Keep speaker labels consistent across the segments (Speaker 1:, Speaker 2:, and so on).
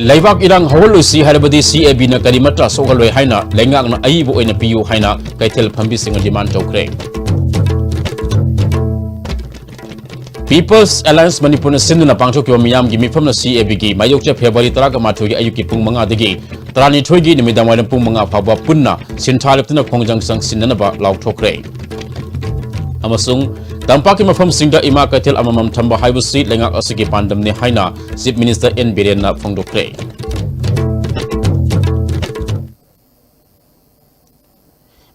Speaker 1: Laibak irang hawlusi harabadi CAB na karimatra sogalwe haina lengak na aibu oina piyu haina kaitel pambising demand tokre. People's Alliance Manipur na sindu na pangchokyo miyam gi mifam na CAB gi mayokcha February taraga mathogi ayuki pung manga digi trani thoigi nimidang walam pung manga phaba punna sinthaliptuna khongjang sang sinanaba lauthokre. Amasung Tampaki mafam singda ima kaitel amamam thamba haibu seat lengak asigi pandam ne haina Chief Minister N Biren na phongdokre.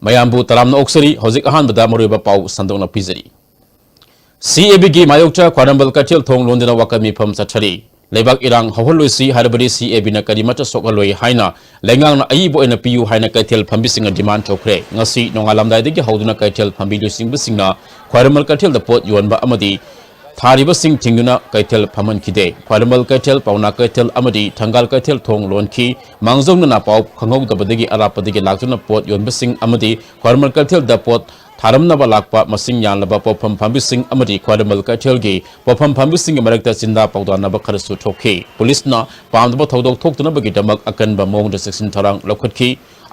Speaker 1: Mayambu taram na oksari hozik ahan bada maruiba pau sandong na pizari. CAB gi mayokcha kwarambal kaitel thong londina wakami pham sathari. Laibak irang hawlusi harabadi CAB na karimata sokaloi haina lengang na aibo ena piyu haina kaitel phambisinga demand chokre ngasi nongalamdai degi hauduna kaitel phambilu singbusingna khwaramal kaitel da pot yonba amadi thariba sing tinguna kaitel phaman khide khwaramal kaitel pauna kaitel amadi thangal kaitel thong lonki mangjong na pau khangau dabadegi arapadegi laktuna pot yonbasing amadi khwaramal kaitel da pot Tharamnaba lakpa masing yanlaba popam phambising amadi khwaramal kaithelgi popam phambising marakta chinda pawdanaba kharasu thokhi police na pamdaba thodok thoktuna bagi damak akanba mongda section tharang lokhatkhi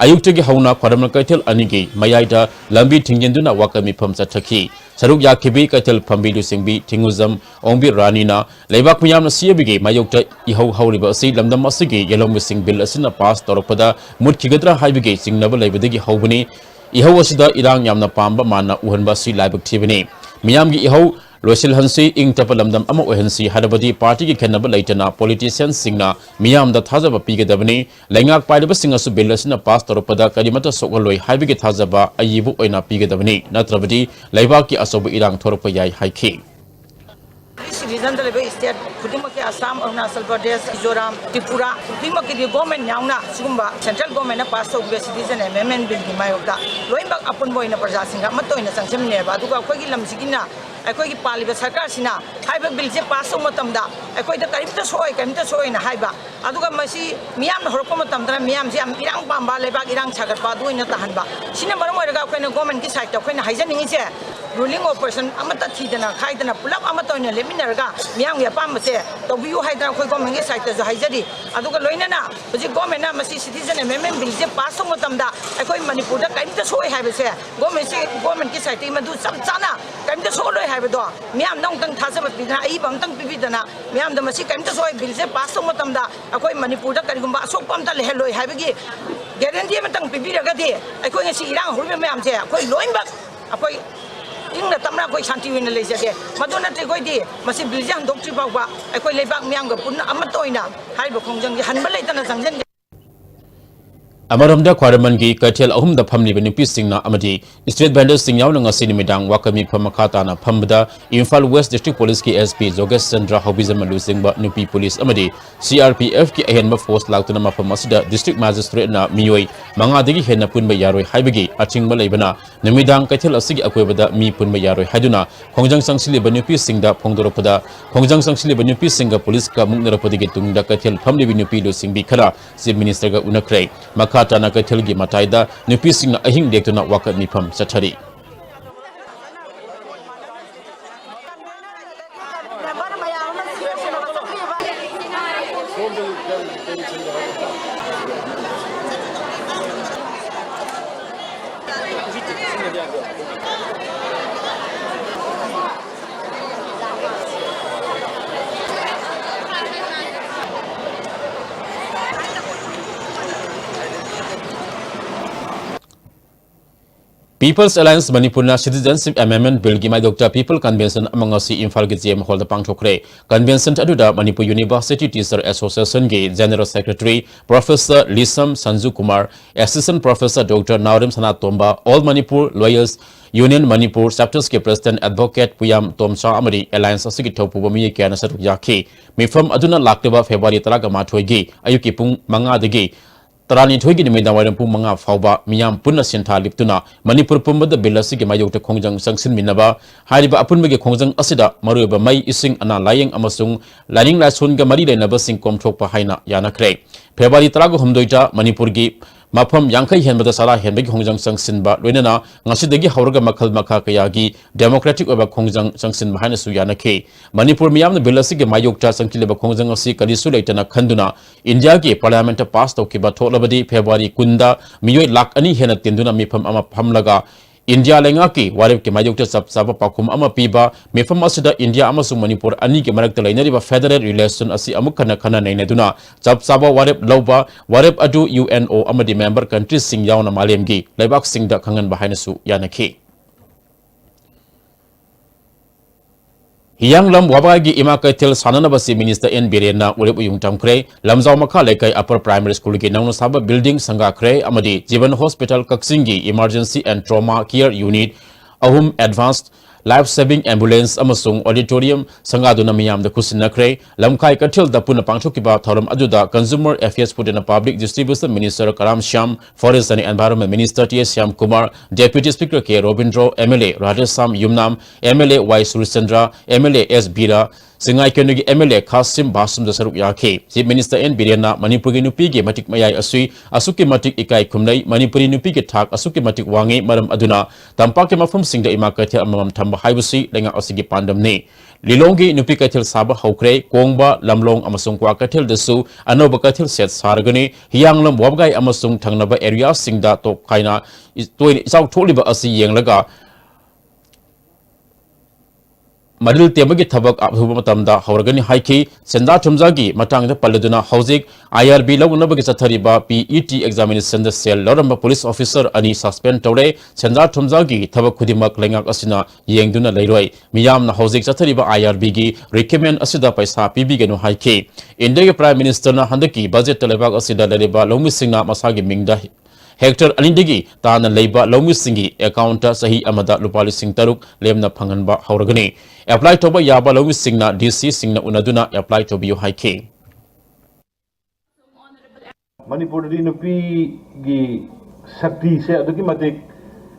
Speaker 1: ayuktagi hauna khwaramal kaithel anigi mayaida lambi thingjenduna wakami pham chathakhi saruk yakhibi kaithel phambilu singbi thinguzam ongbi ranina leibak miyamna CAB gi mayokta ihau hauriba asi lamdam asigi yelom sing bill asina pass toropada mutkigadra haibigi singnaba leibadagi haubani Ihau asida irang yamna pamba mana uhanba si laibak tibini. Miyam gi ihau loisil hansi ing tapalamdam ama uhansi harabadi party gi khenaba laitana politicians singna miyam da thajaba pigadabani lengak paidaba singasu billasina pass toropada karimata sogaloi haibigi thajaba ayibu oina pigadabani natrabadi laibak ki asobu irang thorpa yai haiki.
Speaker 2: Citizen the state, Kudimaki Assam, Arunachal Pradesh, Mizoram, Tripura, Kudimaki government Yana, Sumba, central government passed over citizen amendment bill in Mayoda. Going back upon boy in a Prajasinga, Mato in a Sanction Neva, Duka Kogilam Sigina, a Kogi Pali, Sakasina, Hyper Bill Passo Matamda, a Koy the Karita Soy, Kamita Soy in a Hyba, Aduka Masi, Miam Horkomatamda, Miam, Irang Bamba, Leba, Irang Chagapadu in the Hanba. Sinamaraga, when a government decided when Hyzen is here. Ruling operation amata thidana khaidana pulap amata oina leminarga miyam ya pamse to biu haidana khoi government ge site jo haijari aduga loinana hoji government na masi citizen amendment bill je pass matamda akhoi manipur da kaimta soi haibase government ki site ma du sam chana kaimta so loi haibedo miyam nong tang thajaba bidana ai bam tang bibidana miyam da masi kaimta soi bill je pass matamda akhoi manipur da karigumba asok pamta le loi haibegi guarantee ma tang bibiraga de akhoi ngasi irang hurbe miyam je akhoi loimba akhoi Inga tamna koi shanti win le jage madona te koi di masi biljang doctor bawa koi lebak miang ga pun amatoina hai bo khongjang hanba le tana jangjen
Speaker 1: Amaramda Kwaramangi Kaitel Ahum the Pamni Benupi Singna Amadi, Street Vendors Sing Yang Sinimidang, Wakami Pamakatana, Pambada, Infal West District Police KSP, Zogas Sandra Hobizam Lusing but Nupi Police Amadi, CRPF Ki Ahenma Force Lautanama Pamasida, District Magistrate Na Mioi, Mangadigi Hena Punba Yaroi Haibigi, Aching Malabana, Namidang Kaitel Asigi Akwebada, Mi Punba Yaroi Haduna, Kongjang Sangsili Benupi Singda, Pongdoropada, Kongjang Sangsili Benupi Singa Police Kamunapodigitung, the Kaitel Pamni Benupi Lusing Bikara, Chief Minister Unakray, Katana Katelgi Mataida, Nupising Ahing Dectona Waka Nipam Satari. People's Alliance Manipur Citizenship Amendment Bill Gimai Dr. People Convention among us Infal GM hold the Pangchokre. Convention Aduda Manipur University Teacher Association Ge General Secretary Professor Lisam Sanju Kumar, Assistant Professor Dr. Naurim Sanat Tomba, All Manipur Lawyers Union Manipur Chapters Ke President Advocate Puyam Tomcha Amari Alliance Asigi Topubami Kianasat Yaki. Mifam Aduna Laktiva February Talaga Matwegi, Ayuki Pung Manga Degi. Tarani thoigi ni medang waram pung manga fauba miyam punna sintha liptuna Manipur pumbada bilasi ge mayokta khongjang sangsin minaba hariba apunbege khongjang asida maruba mai ising ana layeng amasung laning la sun ga mari lena basing kom thokpa haina yana kre February tarago humdoita Manipur gi mafam yangkai henbada sara henbagi khongjang changsinba loinana ngasidagi hawraga makhal makha kayagi democratic oba khongjang changsinba haina su yanakhe Manipur miyamna bill asigi mayokta changkileba khongjang asi kalisu leitana khanduna India gi parliament pass tawkiba tholabadi February 10 da miyoi lakh ani hena tinduna mifam ama phamlaga India lenga ki warib ki mayokta sapsaba pakum ama piba mifam asida India amasung Manipur ani ki marakta lainariba federal relation asi amukhana khana nainaduna sapsaba warib lauba warib adu UNO amadi member countries sing yauna malemgi laibak singda khangan bahaina su yanakhe Hiyang lam wabagi ima kaitil sanana basi minister N Birena urip uyung tamkre lamjaw makha lekai upper primary school ki nangno saba building sanga kre amadi Jivan hospital kaksingi emergency and trauma care unit ahum advanced life saving ambulance amasung auditorium sangaduna miyam da kusinakre lamkai kathil da puna pangthokiba thoram ajuda consumer affairs pudena public distribution minister Karam Shyam forest and environment minister T.S. Shyam Kumar deputy speaker K Robindro MLA Radhesam Yumnam MLA Y Surchandra MLA S Bira Singai Kenegi MLA Kasim Basum da saruk yakhe chief minister N Birena Manipur gi nupi gi matik mayai asui asuki matik ikai khumnai Manipuri nupi gi thak asuki matik wangi maram aduna tampak ke mafum singda ima kathil amam thamba haibusi lenga asigi pandam ne Lilongi nupi kathil saba haukre kongba lamlong amasung kwa kathil desu anoba kathil set sargani hiyanglam wabgai amasung thangnaba area singda top kaina toy isau tholiba asi yenglaga Madil Temagi Tabak Abhumatamda, Horgani Haiki, Senda Tumzagi, Matang the Paladuna Housing, IRB Lagunabagi Satariba, PET examination the cell, Loramba police officer, Ani suspend Tore, Senda Tumzagi, Tabakudimak Langak Asina, Yangduna Leroy, Miyam Housing Satariba IRB, recommend Asida Paisa, PB Haiki. India Prime Minister Handaki, budget Telebag Asida Leriba, Lomisina Masagi Mingda. Hector Alindigi, Tana Labor, Lomisingi, account Sahi Amada Lupali Sing Taruk, Lemna Panganba Hauragani. Apply to Yaba Lomisingna, DC Singna Unaduna, apply to be Hike.
Speaker 3: Manipuri Nupi Gi Sakti se Adukimatic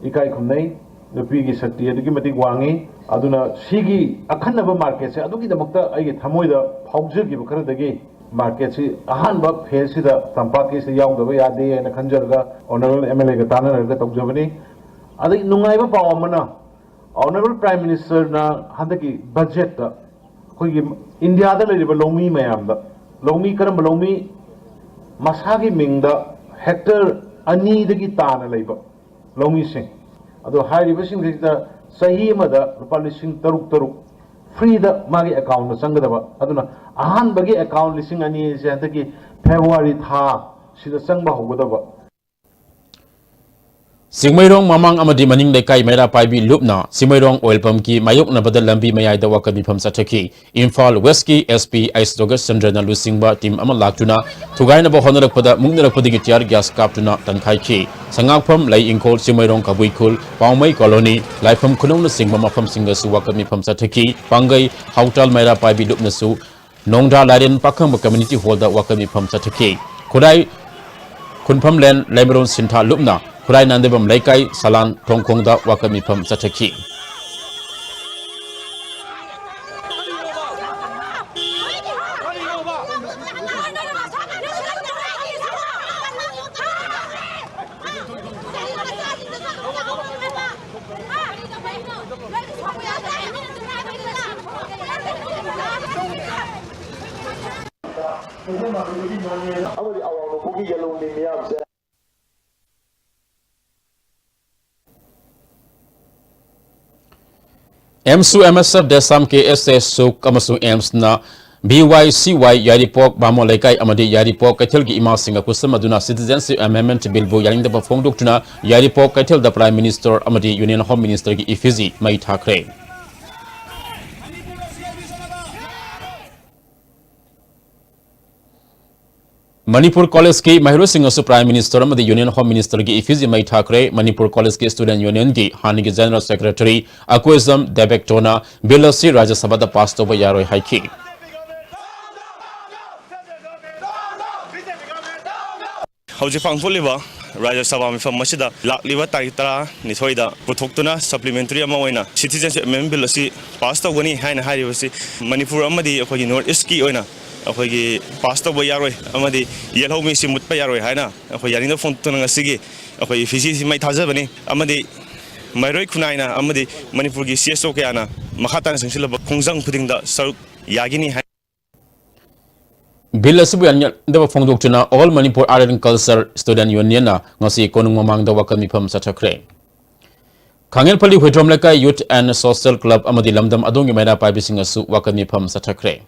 Speaker 3: Ikai Kumnei, Nupi Gi Sakti, Adukimatic Wangi, Aduna Sigi, Akanaba market, Aduki the Mukta, I get Hamoida, Hauser give Karadagi. Market si ahan ba phase si da tampaki si yaung da ba yade na khanjar ga honorable MLA ga tana ga tok jabani adai nungai ba paw amana honorable prime minister na handaki budget da koi India da le ba lomi mayam da lomi karam lomi masagi ming da hectare ani da gi tana le ba lomi sing ado hai ba sing da sahi ma da rupa sing taruk free the magi account sangadaba aduna ahan bagi account lising ani se antaki February tha sida sangba hogadaba
Speaker 1: Singmairong mamang amadi maning lekai mera paibi lupna Singmairong oil pump ki mayok na badal lambi mayai da wakami pham sathaki Imphal West ki SP Ice Dogas Chandrana Lusingba team ama laktuna thugai na ba honarak pada mungnarak pada gi tiar gas kaptuna tankhai ki sangak pham lai ingkol Singmairong kabui khul paumai colony laifam khunong na singma mafam singa su wakami pham sathaki pangai hautal mera paibi lupna su nongda laren pakham community hall da wakami pham sathaki khudai khunpham len laimeron sintha lupna Kurai Nandebam Laikai Salan Tongkongda Wakami Pam Sataki. MSU MSF Desam KSS Suk Amasu Ems na BYCY Yaripok Bamo Laikai Amadi Yaripok Katil gi Ima Singa Kusamaduna Citizenship Amendment Bill bu Yaring da Fong Doktuna Yaripok Katil da Prime Minister Amadi Union Home Minister gi Ifizi Mai Thakre Manipur College ki Mahiro Singh su Prime Minister Amadi Union Home Minister ki Ifizi Mai Thakre Manipur College ki Student Union ki Hani ki General Secretary Akwesam Debektona Bilasi Rajya Sabha da pass to Yaroi Haiki
Speaker 4: Hauji Pangfuliba Rajya Sabha mi fam masida lakliba tarita ni thoida puthokuna supplementary ama oina citizenship amendment bill asi pass to gani haina hari wasi Manipur amadi akhoi North East ki oina ꯑꯩꯈꯣꯏꯒꯤ pass ꯇꯧꯕ ꯌꯥꯔꯣꯏ ꯑꯃꯗꯤ ꯌꯦꯜꯍꯧꯃꯤꯁꯤ ꯃꯨꯠꯄ ꯌꯥꯔꯣꯏ ꯍꯥꯏꯅ ꯑꯩꯈꯣꯏ ꯌꯥꯅꯤꯡꯗ ꯐꯣꯡꯗꯣꯛꯇꯨꯅ ꯉꯁꯤꯒꯤ ꯑꯩꯈꯣꯏ ꯐꯤꯖꯤꯁꯤ ꯃꯩ ꯊꯥꯖꯕꯅꯤ ꯑꯃꯗꯤ ꯃꯩꯔꯣꯏ ꯈꯨꯟꯅꯥꯏꯅ ꯑꯃꯗꯤ ꯃꯅꯤꯄꯨꯔꯒꯤ CSO ꯀꯌꯥꯅ ꯃꯈꯥ ꯇꯥꯅ ꯆꯪꯁꯤꯜꯂꯕ ꯈꯣꯡꯖꯪ ꯈꯨꯗꯤꯡꯗ ꯁꯔꯨꯛ ꯌꯥꯒꯤꯅꯤ ꯍꯥꯏ
Speaker 1: Bill asibu yanyahdaba phongdokchuna All Manipur Art and Culture Student Union na ngasi konung mamangda wakal mifam sathakre. Khangelpalli Huitrom Lekai Youth and Social Club amadi lamdam adongi maida paibising asu wakal mifam sathakre.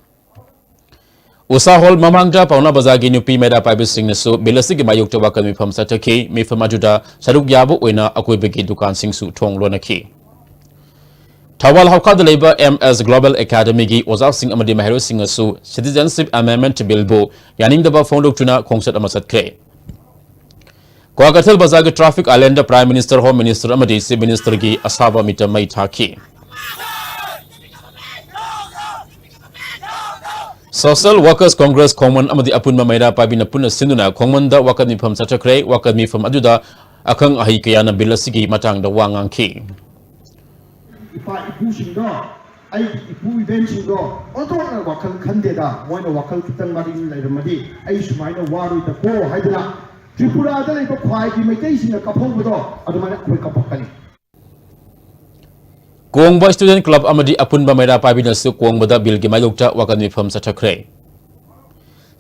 Speaker 1: Usa Hall mamangda pauna bazagi nupi maida paibising nasu bilasigi mayukta wakal mifam sathaki mifam ajuda saruk yabu oina akoibegi dukan singsu thong lonaki. Thawal Haukad Labor MS Global Academy gi Ozak Singh amadi Mahero Singh asu Citizenship Amendment Bill bu yaningdaba phongdokchuna khongsat amasat kre. Kwagathel Bazar gi Traffic Island Prime Minister Home Minister amadi Chief Minister gi asaba mita mai thaki. Social Workers Congress Common amadi apunma maida pabina punna sinduna khongmanda wakat mifam sathakre wakat mifam aduda akhang ahi kayana bilasigi matangda wangangki.
Speaker 5: Ipa ipu singdo, ai ipu event singdo, otona wakal khandeda, moina wakal kitang maring lairmadi, ai sumaina waru ita ko haidala, Tripura dala ipa khwai ki maitai singa kaphobudo, adumana khoi kapakani.
Speaker 1: Kuongba Student Club amadi apunba maida pabina su kuongbada bill gi mayokta wakat mifam sathakre.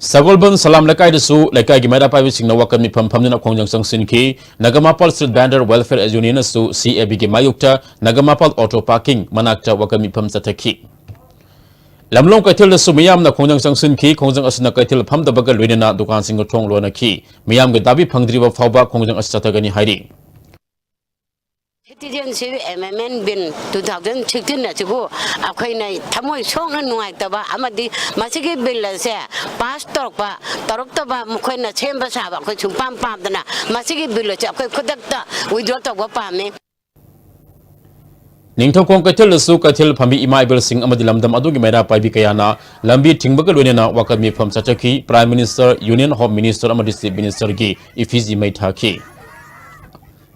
Speaker 1: Sagolban Salam Lekai Su Lekai Gimada Pavi Singna Wakami Pam Pamina Kongjang Sinki, Nagamapal Street Bander Welfare Union Su CAB Gimayukta, Nagamapal Auto Parking, Manakta Wakami Pam Sataki. Lamlong Katil Sumiyam na Kongjang Sinki, Kongjang Asna Katil Pam the Bagal Rinana Dukan Singo Tong Lona Ki, Miyam Gadabi Pangdriva Fauba Kongjang Asatagani Heidi.
Speaker 6: Citizenship Amendment Bill 2016 na chibu akhoi na thamoi song na nuai taba amadi masigi bill se pass torpa ba mukhoi na chemba sa ba khoi chumpam pam dana masigi bill che akhoi khudak ta withdraw ta ba pa me
Speaker 1: Ningthau Kong Katil Su Katil Pambi Imai Bill Singh amadi lamdam adugi maida paibi kayana lambi thingbagal wenena wakami pham sataki Prime Minister Union Home Minister amadi Chief Minister gi ifiji mai thaki.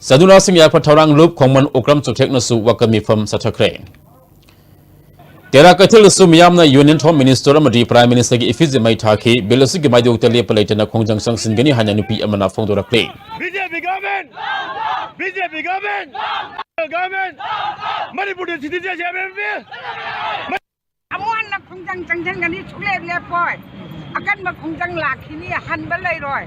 Speaker 1: Saduna Singh Yakpa Thaurang Loop Khongman Okram Chothek Nasu Wakami Pham Sathakre. Tera Kathil Su Miyamna Union Home Minister amadi Prime Minister gi ifiji mai thaki Bilasi gi maidokta lepalaitana Khongjang Sangsin gani hana nupi amana phongdorakle.
Speaker 7: BJP government Manipuri citizenship bill
Speaker 2: Amuan na khongjang changjan gani chule le poi akan ma khongjang lakhini han ba lai roi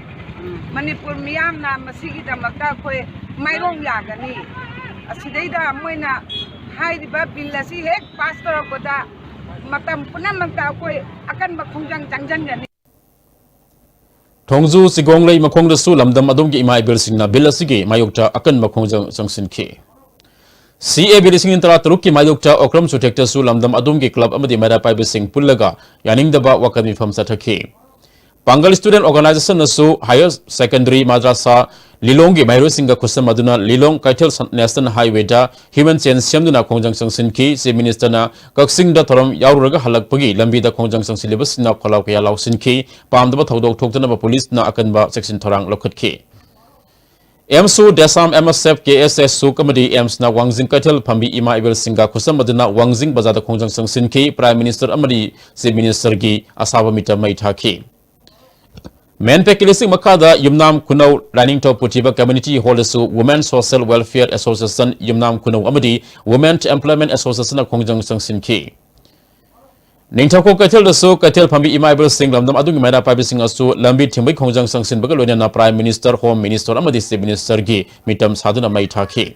Speaker 2: Manipur miyam na masigi da makta khoi mairong ya gani asidaida moina hairiba bill asi hek pastor boda matam punam makta khoi akan ma khongjang changjan gani
Speaker 1: Thongzu Sigong Lei Makhong Su Lamdam Adongi Imai Bill Singh na Bilasigi Mayokta akan Makhongjang Sangsin ki. CAB Rising Intera Turuki Mayokta Okram Chothekta Su Lamdam Adongi Club amadi Maida Paibe Singh Pullaga Yaningdaba Wakami Pham Sathaki. Pangal Student Organization Nasu Higher Secondary Madrasa Lilongi Mahiro Singha Khusam Maduna Lilong Kaitel National Highway da Human Chain Siamduna Khongjang Sangsin ki Chief Minister na Kaksing da Thoram Yaururaga Halakpagi Lambi da Khongjang Sangsin Libas na Khalaw Kaya Lausin ki Pamdaba Thodok Thoktana ba Police na Akanba Section Thorang Lokhat ki Emsu Desam MSF KSS Su Kamadi Ems na Wangjing Kaitel Pambi Ima Ibel Singha Khusam Maduna Wangjing Bazada Khongjang Sangsin ki Prime Minister amadi Chief Minister gi asaba mita mai thaki Men Pekilising Makada Yumnam Kunau Running to Putiba Community Hall Su Women Social Welfare Association Yumnam Kunau Amadi Women Employment Association Khongjang Sangsin ki Ningthau Katil Su Katil Pambi Imai Bill Singh Lamdam Adungi Maida Paibi Singh Asu Lambi Thingbai Khongjang Sangsin Bagal Wenena Prime Minister Home Minister amadi Chief Minister gi mitam saduna mai thaki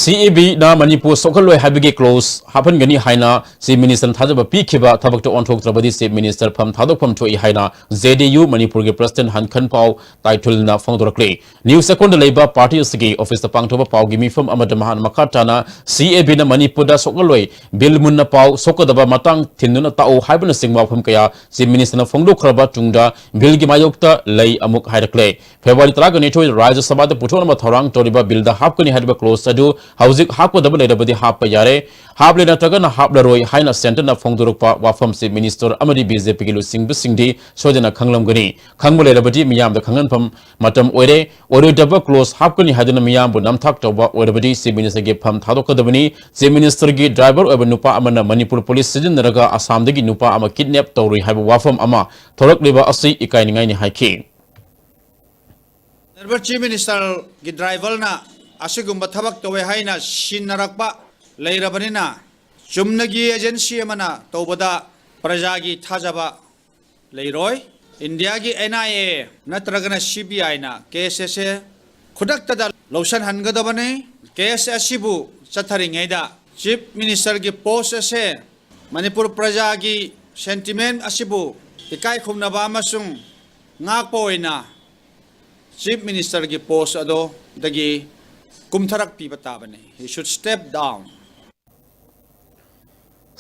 Speaker 1: CAB na Manipur Sokaloi Habigi Close happen gani haina Chief Minister Thajaba Pikiba Tabak to Onthok Trabadi Chief Minister Pham Thadok Pham Choi haina ZDU Manipur ge President Han Khan Pau title na Phongdorakle New Second Labour Party Sigi Office Pangthoba Pau gi mifam amada mahan makatana CAB na Manipur da Sokaloi Bill Munna Pau Sokodaba Matang Thinuna Tau haibana Singma Pham kaya Chief Minister na Phongdo Khraba Tungda Bill gi Mayokta Lei Amuk Hairakle February 3 gani Rajya Sabha da Puthona Thorang Toriba Bill da Hapkani Haiba Close adu hauzik hakwadaba leirabadi happa yare haple natragana haplaroi haina center na phongdorokpa wafam se minister amadi BJP gi lusing bisingdi sodena khanglamgani khangmo leirabadi miyam da khanganpham matam oire orodaba close hapkani hadana miyam bu namthak tawba oirabadi se minister ge pham thadokadabani se minister gi driver oba nupa amana manipur police sijin naraga assam dagi nupa ama kidnap tawri haiba wafam ama thorak leba asi ikai ningai ni haiki
Speaker 8: Chief Minister gi driver na asigumba thabak towe haina sinarakpa leirabanina chumnagi agency amana tobada praja gi thajaba leiroi India gi NIA natragana CBI na case se khudak tada lotion hangadabane case asibu chatharingaida Chief Minister gi post se Manipur praja gi sentiment asibu ikai khumnaba amasung ngakpoina Chief Minister ki post ado dagi kumtharak pi batabane he should step down.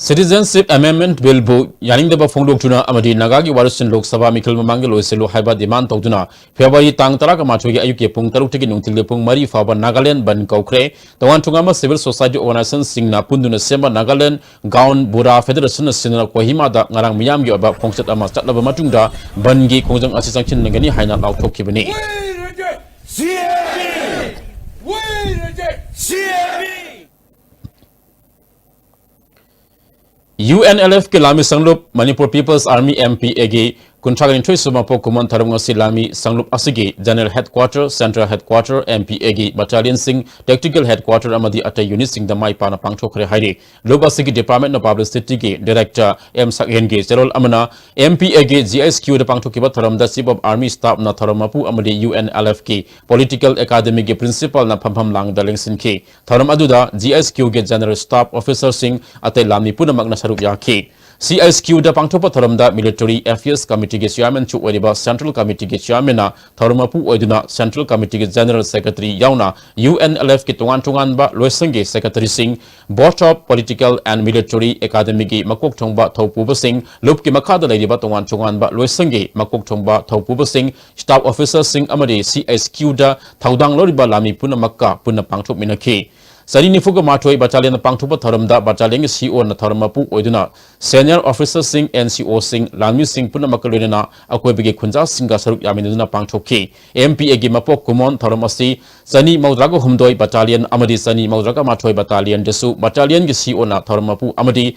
Speaker 1: Citizenship Amendment Bill bu yaning deba phongdok tuna amadi nagagi warusin Lok Sabha mikhil mamang loiselu haiba demand tawduna February tang taraka machogi ayuke pung taruk teki nungtil pung mari faba Nagaland ban kaukre tawan tungama civil society organization singna punduna semba Nagaland Gaon Bura Federation sinna Kohima da ngarang miyam gi aba khongset ama chatlaba matungda ban gi khongjang asisang chin ngani haina lauthokibani UNLF ke lami sanglup Manipur People's Army MPA Kuntragan Choice Sumapo Kuman Tarum Silami Sanglup Asigi General Headquarter Central Headquarter MPA Battalion Sing Tactical Headquarter Amadi Ata Unit Sing the Mai Pana Pangchokre Haidi Lobasigi Department of Publicity Director M Sakhen General Amana MPA GSQ the Pangchokiba Taram the Chief of Army Staff na Taramapu Amadi UNLF Political Academy Principal na Pampam Lang Dalingsin Taram Aduda GSQ General Staff Officer Sing Ate Lami Puna Magna Sarup Yaki CSQ da pangthopa thoramda Military Affairs Committee ge chairman chu oiba Central Committee ge chairman na thormapu oiduna Central Committee ge General Secretary yauna UNLF ke tungan ba loisange Secretary Singh Board of Political and Military Academy ge makok thongba thopuba Singh lup ke makhada leiba tungan ba loisange makok thongba thopuba Singh Staff Officer Singh amadi CSQ da thaudang loriba lami puna makka puna pangthop minakhi Sari nifuga matoi battalion pangthupa tharamda battalion CO na tharamapu oiduna senior officer sing NCO sing Lami sing puna makalina akoibege khunja singa saruk yaminuna pangthokhi MPA gi mapok kumon tharamasi sani maudrago humdoi battalion amadi sani maudraga matoi battalion desu battalion gi CO na tharamapu amadi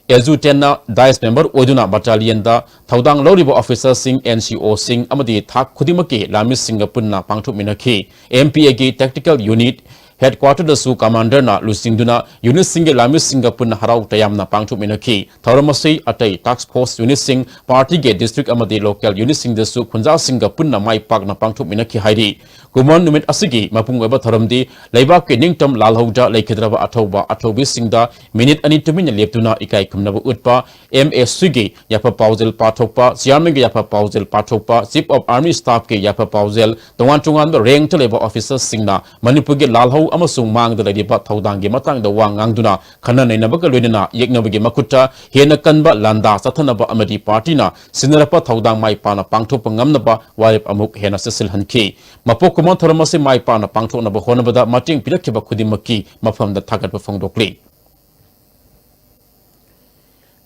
Speaker 1: Ezu Tenna Dice member Oduna Battalion da Thaudang Loribo officer sing NCO sing amadi thak khudimaki Lami Singapurna pangthup minakhi MPA gi tactical unit Headquarter da su commander na lusingduna unit singe Lami Singapore na harau tayam na pangthuk minakhi thoramasi atai task force unit sing party ge district amadi local unit sing da su khunja Singapore na mai pak na pangthuk minakhi haidi kumon numit asigi mapung weba thoramdi leibak ke ningtam lalhauda leikhidraba athobi singda minute ani tumin leptuna ikai khumnaba utpa MSC ge yapa paujel pathokpa chairman ge yapa paujel pathokpa chief of army staff ke yapa paujel tungan rank level officers singna Manipur ge lalhau amasung mang da ladiba thaudang ge matang da wangang duna khana nainaba ka loinana yeknaba ge makutta hena kanba landa sathanaba amadi party na sinarapa thaudang mai pana pangthop ngamnaba warip amuk hena sesil hanki mapok kumon thoramasi mai pana pangthok na ba honabada mating pirakhiba khudimaki mafam da thagat ba phongdokli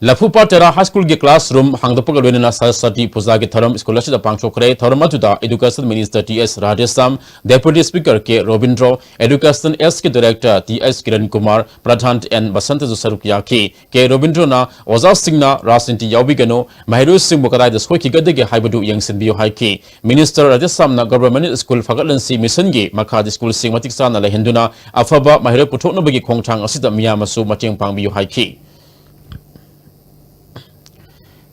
Speaker 1: Lafupa Tera High School ge classroom hangdapaga loinana Saraswati Puja ge tharam scholarship da pangchokre tharam atuda Education Minister TS Radhesam Deputy Speaker K Robindro Education S ke Director TS Kiran Kumar Pradhan and Basant Saruk Yaki K Robindro na Oza Singna Rasinti Yaubigano Mahiru Singh Mukarai da Skoki Gadege Haibadu Yangsin Bio Haiki Minister Radhesam na Government School Fagalansi Mission ge Makhadi School Sing Matik Sana la Hinduna Afaba Mahiru Puthokna bagi khongthang asida miyamasu mateng pangbiu Haiki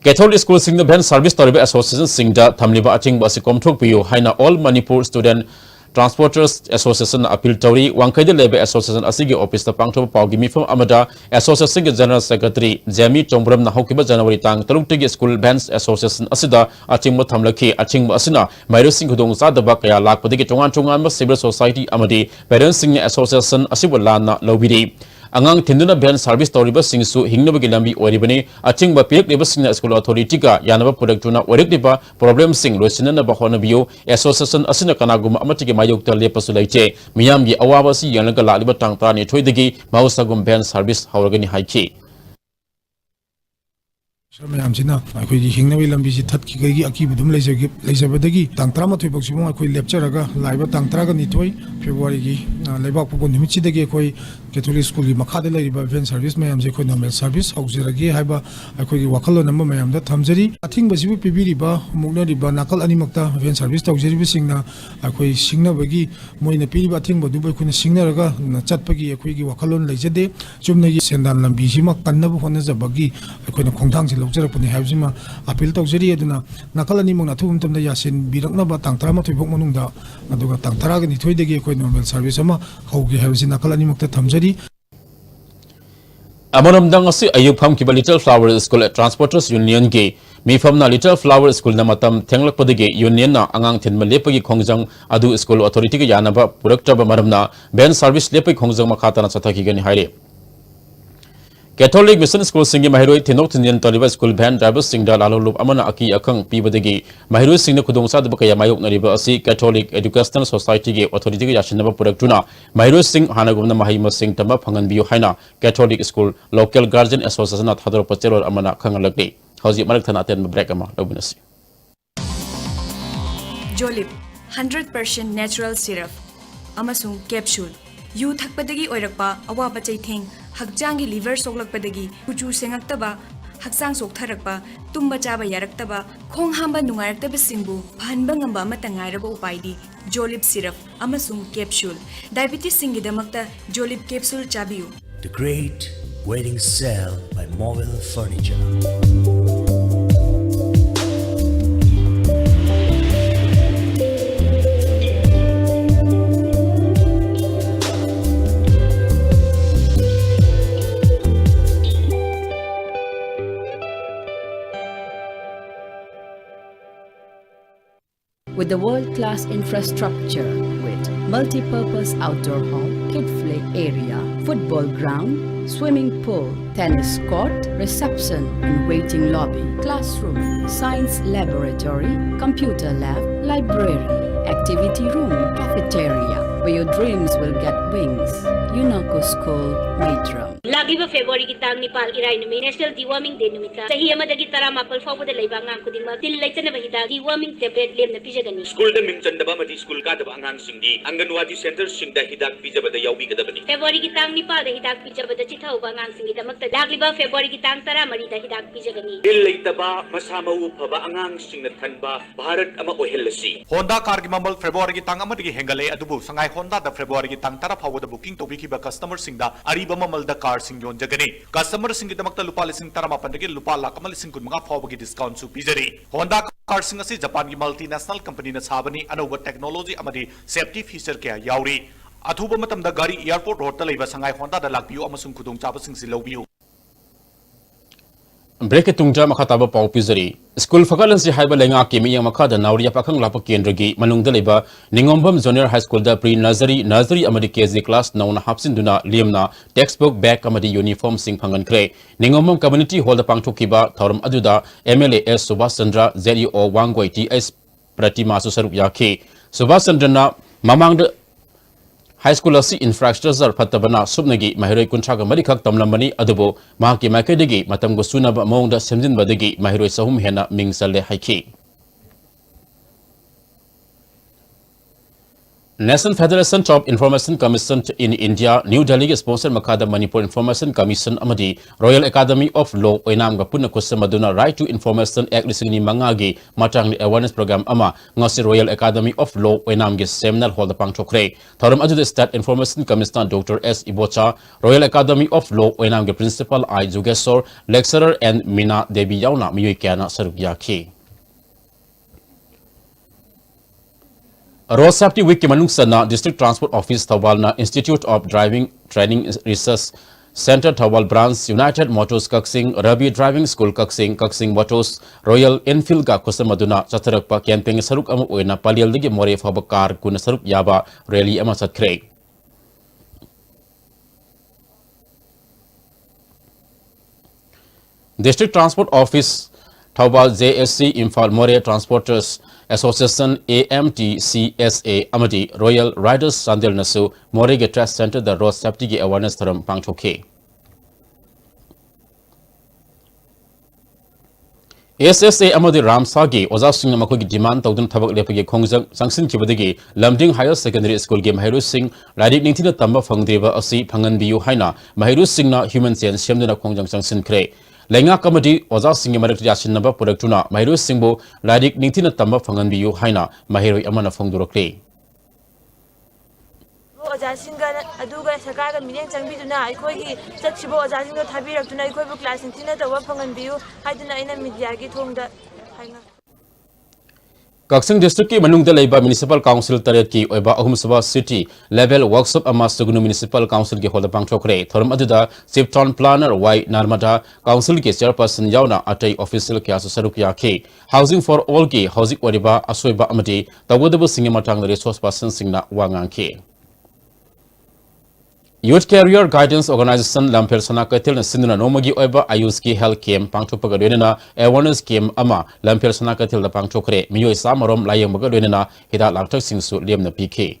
Speaker 1: Catholic School Sing the Ben Service Toribe Association Sing da Thamliba Aching Basi Komthok Piyo Haina All Manipur Student Transporters Association Appeal Tori Wangkaide Lebe Association Asigi Office the Pangthop Paugi Mifam Amada Association General Secretary Jami Chombram na Hokiba January Tang Tarukti School Bands Association Asida Aching Thamlaki Aching Asina Mairu Sing Hudong Sadaba Kaya Lakpadi Tongan Civil Society Amadi Parents Sing Association Asibulana Lobidi angang tinduna ban service toriba singsu hingnabagi lambi oribani achingba pek leba singna school authority ka yanaba product tuna orekliba problem sing losinana ba honabiyo association asina kanaguma amatigi mayokta lepasu laiche miyamgi awaba si yanaga laliba tangtani thoidagi mausagum ban service hauragani haiki
Speaker 9: मैम हिंगनवी लंबी थी कई अकीबदम लेजबदी तांग तरा मथुबू अखोई लेपचरग live तांग तराग निथोई February की लेबाक Poco निमित्सीदगी अखोई कैथोलिक स्कूल की मखाद इवेंट सर्विस मैम से नॉर्मल सर्विस हौजरगे अखोई वखलोन मैम थमजरी अथिंगबसिबु पीबीरीब मुक्नरीब नाकल अनिमक्ता इवेंट सर्विस तौजरीबसिंगना अखोई सिंगनबगी मोइना पीरीब अथिंगबदुब अखोइना सिंगनरग चटपगी अखोइगी वखलोन लेजदे चुमनगी सेंदान लंबीसिमा कन्नब होनजबगी अखोइना खोंथांग लौजरपने हाइबसिमा अपील तौजरी अदुना नाकल अनिमक्ना थुबमतमदा यासिन बिरकनब तांग तरा मथुइबोक मनुंगदा अदुगा तांग तराग निथोइदगी अखोइ नॉर्मल सर्विस अमा हौगे हाइबसि नाकल अनिमक्ता थमजरी
Speaker 1: Amonamdang asi ayuk pham kiba Little Flower School Transporters Union ge mifamna Little Flower School na matam thenglak padage union na angang thinma lepagi khongjang adu school authority ge yanaba purakta ba maramna ban service lepagi khongjang makhata na chathaki gani haire Catholic Mission School singi mahiroi thinok thinyan taliba school van driver singda lalolup amana aki akhang pibadagi mahiroi singna khudongsa daba kaya mayok nariba asi Catholic Educational Society ge authority ge yashinaba puraktuna mahiroi sing hanagumna mahima sing tamba phangan biyo haina Catholic School Local Guardian Association thador pachelor amana khangalakli hauji marak thana aten break ama lobinasi
Speaker 10: Jolip 100% natural syrup amasung capsule yu thakpadagi oirakpa awaba chaitheng hakjangi liver soklakpadagi kuchu sengakta haksang soktharakpa tumba chaba yaraktaba khong hamba nungaraktaba singbu phanba ngamba amata ngairaba upaidi Jolip syrup amasung capsule diabetes singidamakta Jolip capsule chabiu
Speaker 11: The Great Wedding Sale by Mobile Furniture.
Speaker 12: With the world-class infrastructure with multi-purpose outdoor hall, kid-play area, football ground, swimming pool, tennis court, reception and waiting lobby, classroom, science laboratory, computer lab, library, activity room, cafeteria, where your dreams will get wings. UNACO School, Matram.
Speaker 13: Lagiba February ki tang Nepal irai numi National Deworming Day numita sahi amadagi tara mapal fawda laiba ngang kudingma til laitana bahida deworming tablet lem na pijagani
Speaker 14: School da min chandaba madi school ka da angang singdi anganwadi center singda hidak pijabada yawbi kadabani
Speaker 13: February ki tang Nepal da hidak pijabada chithau ba ngang singi damakta lagiba February ki tang tara mari da hidak pijagani
Speaker 14: til laitaba masamau phaba angang singna thanba Bharat ama ohelasi
Speaker 15: Honda car ki mamal February ki tang amadi hengale adubu sangai Honda da February ki tang tara fawda booking tobi ba customer singda ariba mamal da car sing yon jagani customer sing damakta lupa lising tara mapandagi lupa lakamal lising kun mga fawgi discount su pijari Honda car sing asi Japan ki multinational company na sabani anoba technology amadi safety feature kya yauri athuba matam da gari airport road ta leiba sangai Honda da lakbiu amasung khudong chaba sing silobiu
Speaker 1: Break tungja makhataba pau pizari school fakalan si haiba lenga ke mi makha da nauriya pakhang lapa kendragi manungda leba ningombam junior high school da pre nursery amadi kg class nauna hapsin duna liamna textbook bag amadi uniform sing phangan kre ningombam community hall da pangthokiba thorum aduda MLA S Subhash Chandra ZEO Wangoi TS Pratima su sarup yakhe Subhash Chandra na mamang High school asi infrastructure phatabana subnagi mahiroi kunchaga marikak tamlambani adubo mahaki makedegi matamgo sunaba maungda semjinbadagi mahiroi sahum hena mingsalle haiki National Federation of Information Commission in India, New Delhi sponsor Makada Manipur Information Commission Amadi, Royal Academy of Law, Oinam Gapuna Kusamaduna Right to Information Act Lisingni Mangagi, Matang Awareness Program Ama, Ngasi Royal Academy of Law, Oinam Gis Seminar Hall the Pangchokre, Thorum Adu State Information Commissioner Dr. S. Ibocha, Royal Academy of Law, Oinam Principal I. Jugesor, Lecturer and Mina Devi Yauna, Miyukiana Sarugyaki. Road Safety Week Manungsana District Transport Office Thawalna Institute of Driving Training Research Center Thawal Branch United Motors Kaksing Rabi Driving School Kaksing Motors Royal Enfield ga Kusamaduna Chatarakpa camping saruk ama oina palial digi more fabakar kun saruk yaba rally ama satkre District Transport Office Thawbal JSC Imphal More Transporters Association AMTCSA Amadi Royal Riders Sandil Nasu More Trust Center the Road Safety Awareness Tharam Pangthoke. SSA Amadi Ramsagi Oza Singh Makogi demand Tawdun Tabak Lepagi Kongjang Sanction Kibadigi Lamding Higher Secondary School Game Mahiru Singh Radik Nintina Tamba Fangdriva Asi Pangan Biu Haina Mahiru Singh na Human Science Shamduna Kongjang Sanction Kre Lenga Comedy Oza Singh Marak Yasin number Productuna Mahiru Singbo Radik Nintina Tamba Fangan Biu Haina Mahiru Amana Fangdurokle
Speaker 16: Ojasinga aduga sarkar mineng changbiduna aikhoigi chatsibo ojasinga thabirakuna aikhoibu class intina tawa phanganbiu haiduna aina media gi thongda haina
Speaker 1: Kaksing District ki manungda leiba Municipal Council taret ki oiba ahumsaba city level workshop ama sugunu Municipal Council ki hoda pangthokre thoram aduda chief town planner Y Narmada Council ki chairperson yauna atai official ki asu saruk yakhe housing for all ki housing oriba asoiba amati tawadabu singe matang resource person singna wangangke Youth Career Guidance Organization Lampel Sana Katil na Sinduna Nomagi Oiba Ayuski Health Camp Pangthopaga Doinana Awareness Camp Ama Lampel Sana Katil da Pangthokre Miyo Samarom Layang Baga Doinana Hida Laktak Singsu Liam na PK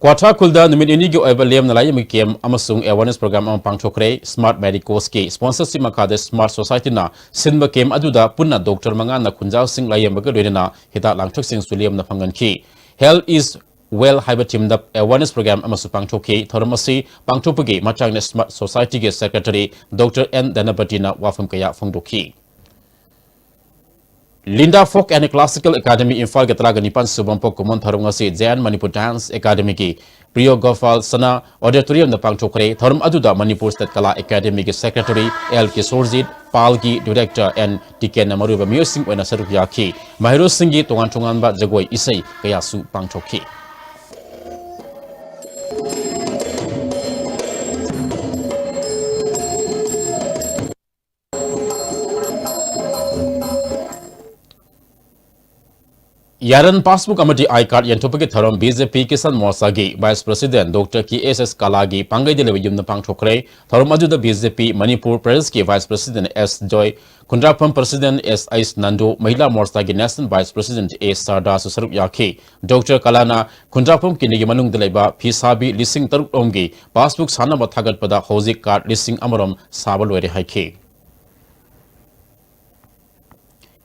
Speaker 1: Kwata Kulda Numit Inigi Oiba Liam na Layang Camp Amasung Awareness Program Ama Pangthokre Smart Medicals Ki Sponsorship Makade Smart Society na Sinba Camp Aduda Punna Dr. Mangan na Kunjao Sing Layang Baga Doinana Hida Laktak Singsu Liam na Pangan Ki Health is Well Hybrid Team the Awareness Program Amasu Pangthoke Thoramasi Pangthopagi Machang Smart Society Ge Secretary Dr. N. Danapatina Wafam Kaya Fongdoki Linda Folk and Classical Academy Infal Gatraga Nipan Subampo Kumon Tharungasi Jan Manipur Dance Academy Ki Priyo Gofal Sana Auditorium the Pangthokre Thoram Aduda Manipur State Kala Academy Ge Secretary L. Kisorzit Palgi Director and Tiken Namaruba Music Wena Sarukiyaki Mahiru Singhi Tongan Ba Jagoi Isai Kayasu Pangthoke Yaran Passbook Amati iCard Yantopaki Tharam BJP Kisan Morsagi Vice President Dr. KSS Kalagi Pangai Delevi Yumna Pangthokre Tharam Adu the BJP Manipur Preski Vice President S. Joy Kundrapam President S. Ais Nando Mahila Morsagi National Vice President A. Sarda Susaruk Yaki Dr. Kalana Kundrapam Kinigi Manung Deleba Pisabi Lising Taruk Omgi Passbook Sana Bathagat Pada Hozik Card Lising Amaram Sabalwere Haiki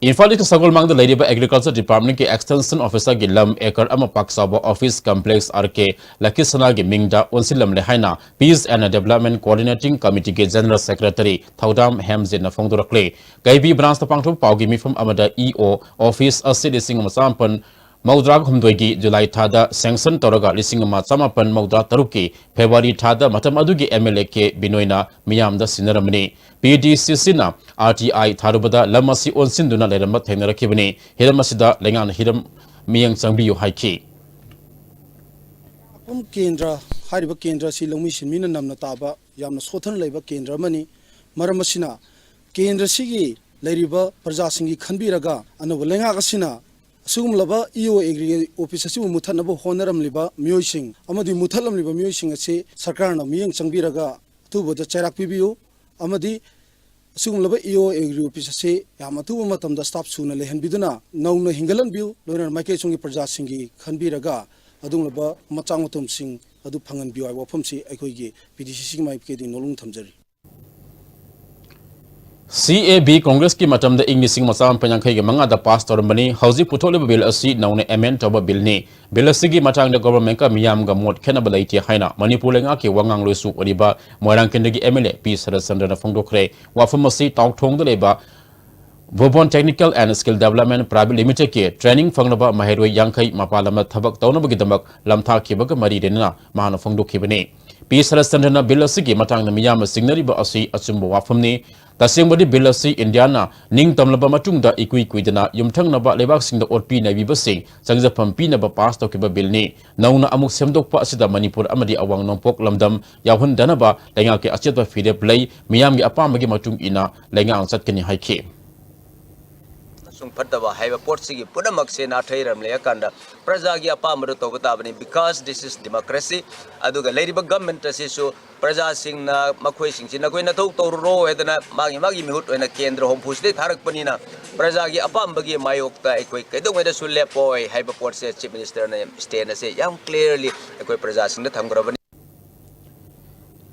Speaker 1: Infali Sagol Mang the Lady Agriculture Department ki Extension Officer Gilam Ekar Ama Paksaba Office Complex RK Lakisana Gimingda Unsilam Lehaina Peace and Development Coordinating Committee ki General Secretary Thaudam Hamzin na Fongdorakle Gaibi Branch the Pangtho Paugimi from Amada EO Office Asi Lising Masampan Maudrag Humdoigi July Thada Sanction Toraga Lising Matsamapan Maudra Taruki February Thada Matamadugi MLA ke Binoina Miyam the Sinaramani PDCC na RTI Tharubada Lamasi Onsinduna Lerama Tenrakibani Hiramasida Lengan Hiram Miyang Sangbiu Haiki
Speaker 17: Kendra Hariba Kendra Silumi Simina Namnataba Yamna Sotan Leba Kendra Mani Maramasina Kendra Sigi Leriba Prajasingi Kanbiraga Anawalenga Gasina Sumlaba EO Agri Office Mutanaba Honoram Liba Musing Amadi Mutalam Liba Musing Ase Sakarna Miyang Sangbiraga Tuba the Cherak Pibu Amadi Sumlaba EO Agri Office Yamatu Matam the staff soon Lehan Biduna Nauna Hingalan View Lona Mike Songi Prajasingi Kanbiraga Adunaba Matangatum Sing Adu Pangan Biu Wapumsi Ekogi PDCC Mike Kedi Nolung Tamjari
Speaker 1: CAB Congress ki matam da Englishing masam panyangkai ge manga da pastor mani hausi putole bill asi naune amen toba bill ni bill asigi matang da government ka miyam ga mot khena balaiti haina manipur lenga ke wangang loisu oriba moirang kendagi MLA P Sarasandra na fongdokre wafamasi tauk thong da leba Bobon Technical and Skill Development Private Limited ke training fangnaba maheroi yangkai mapalama thabak tawnaba gi damak lamtha khibaka mari denna mahana fongdokhibani P Sarasandra na bill asigi matang na miyam signary ba asi achumbo wafamni Tasing bill si Indiana ning tamlaba matungda ikui kuidana yumthang naba lebak singda orpi na bibasing sangja pampi na ba pass to kiba bill ni nauna amuk semdok pa sida Manipur amadi awang nongpok lamdam yahun danaba lenga ke achet ba fide play miyam gi apam gi matung ina lenga ang sat kani haike
Speaker 18: sung phataba haiba port sigi punamak se na thairam le yakanda praja gi apamru to batabani because this is democracy aduga leriba government asisu praja sing na makhoi sing sina koina thok torro edana magi mihut oina kendra home phusde tharak panina praja gi apambagi mayokta ekoi kedongeda sulle poi haiba port se chief minister na state na se yam clearly ekoi praja sing na thamgrabani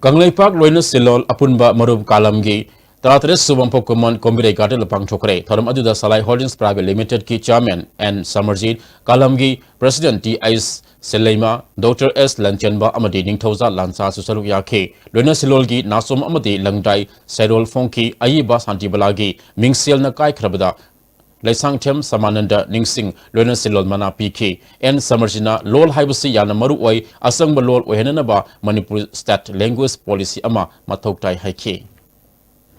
Speaker 1: Kanglaipak loina silol apunba marub kalamgi Taratres subam pokemon kombire garden lapang chokre thoram aduda salai holdings private limited ki chairman and samarjit kalamgi president T is Selaima Dr S Lanchenba amadi ningthauza lansa susaluk yakhe loina silolgi nasom amadi langdai serol fonki ayiba santibalagi mingsel na kai khrabada Laisang Tem Samananda Ningsing Loina Silol Mana PK and Samarjina Lol Haibasi Yana Maru Oi Asang Balol Ohenanaba Manipuri State Language Policy Ama Matoktai Haike.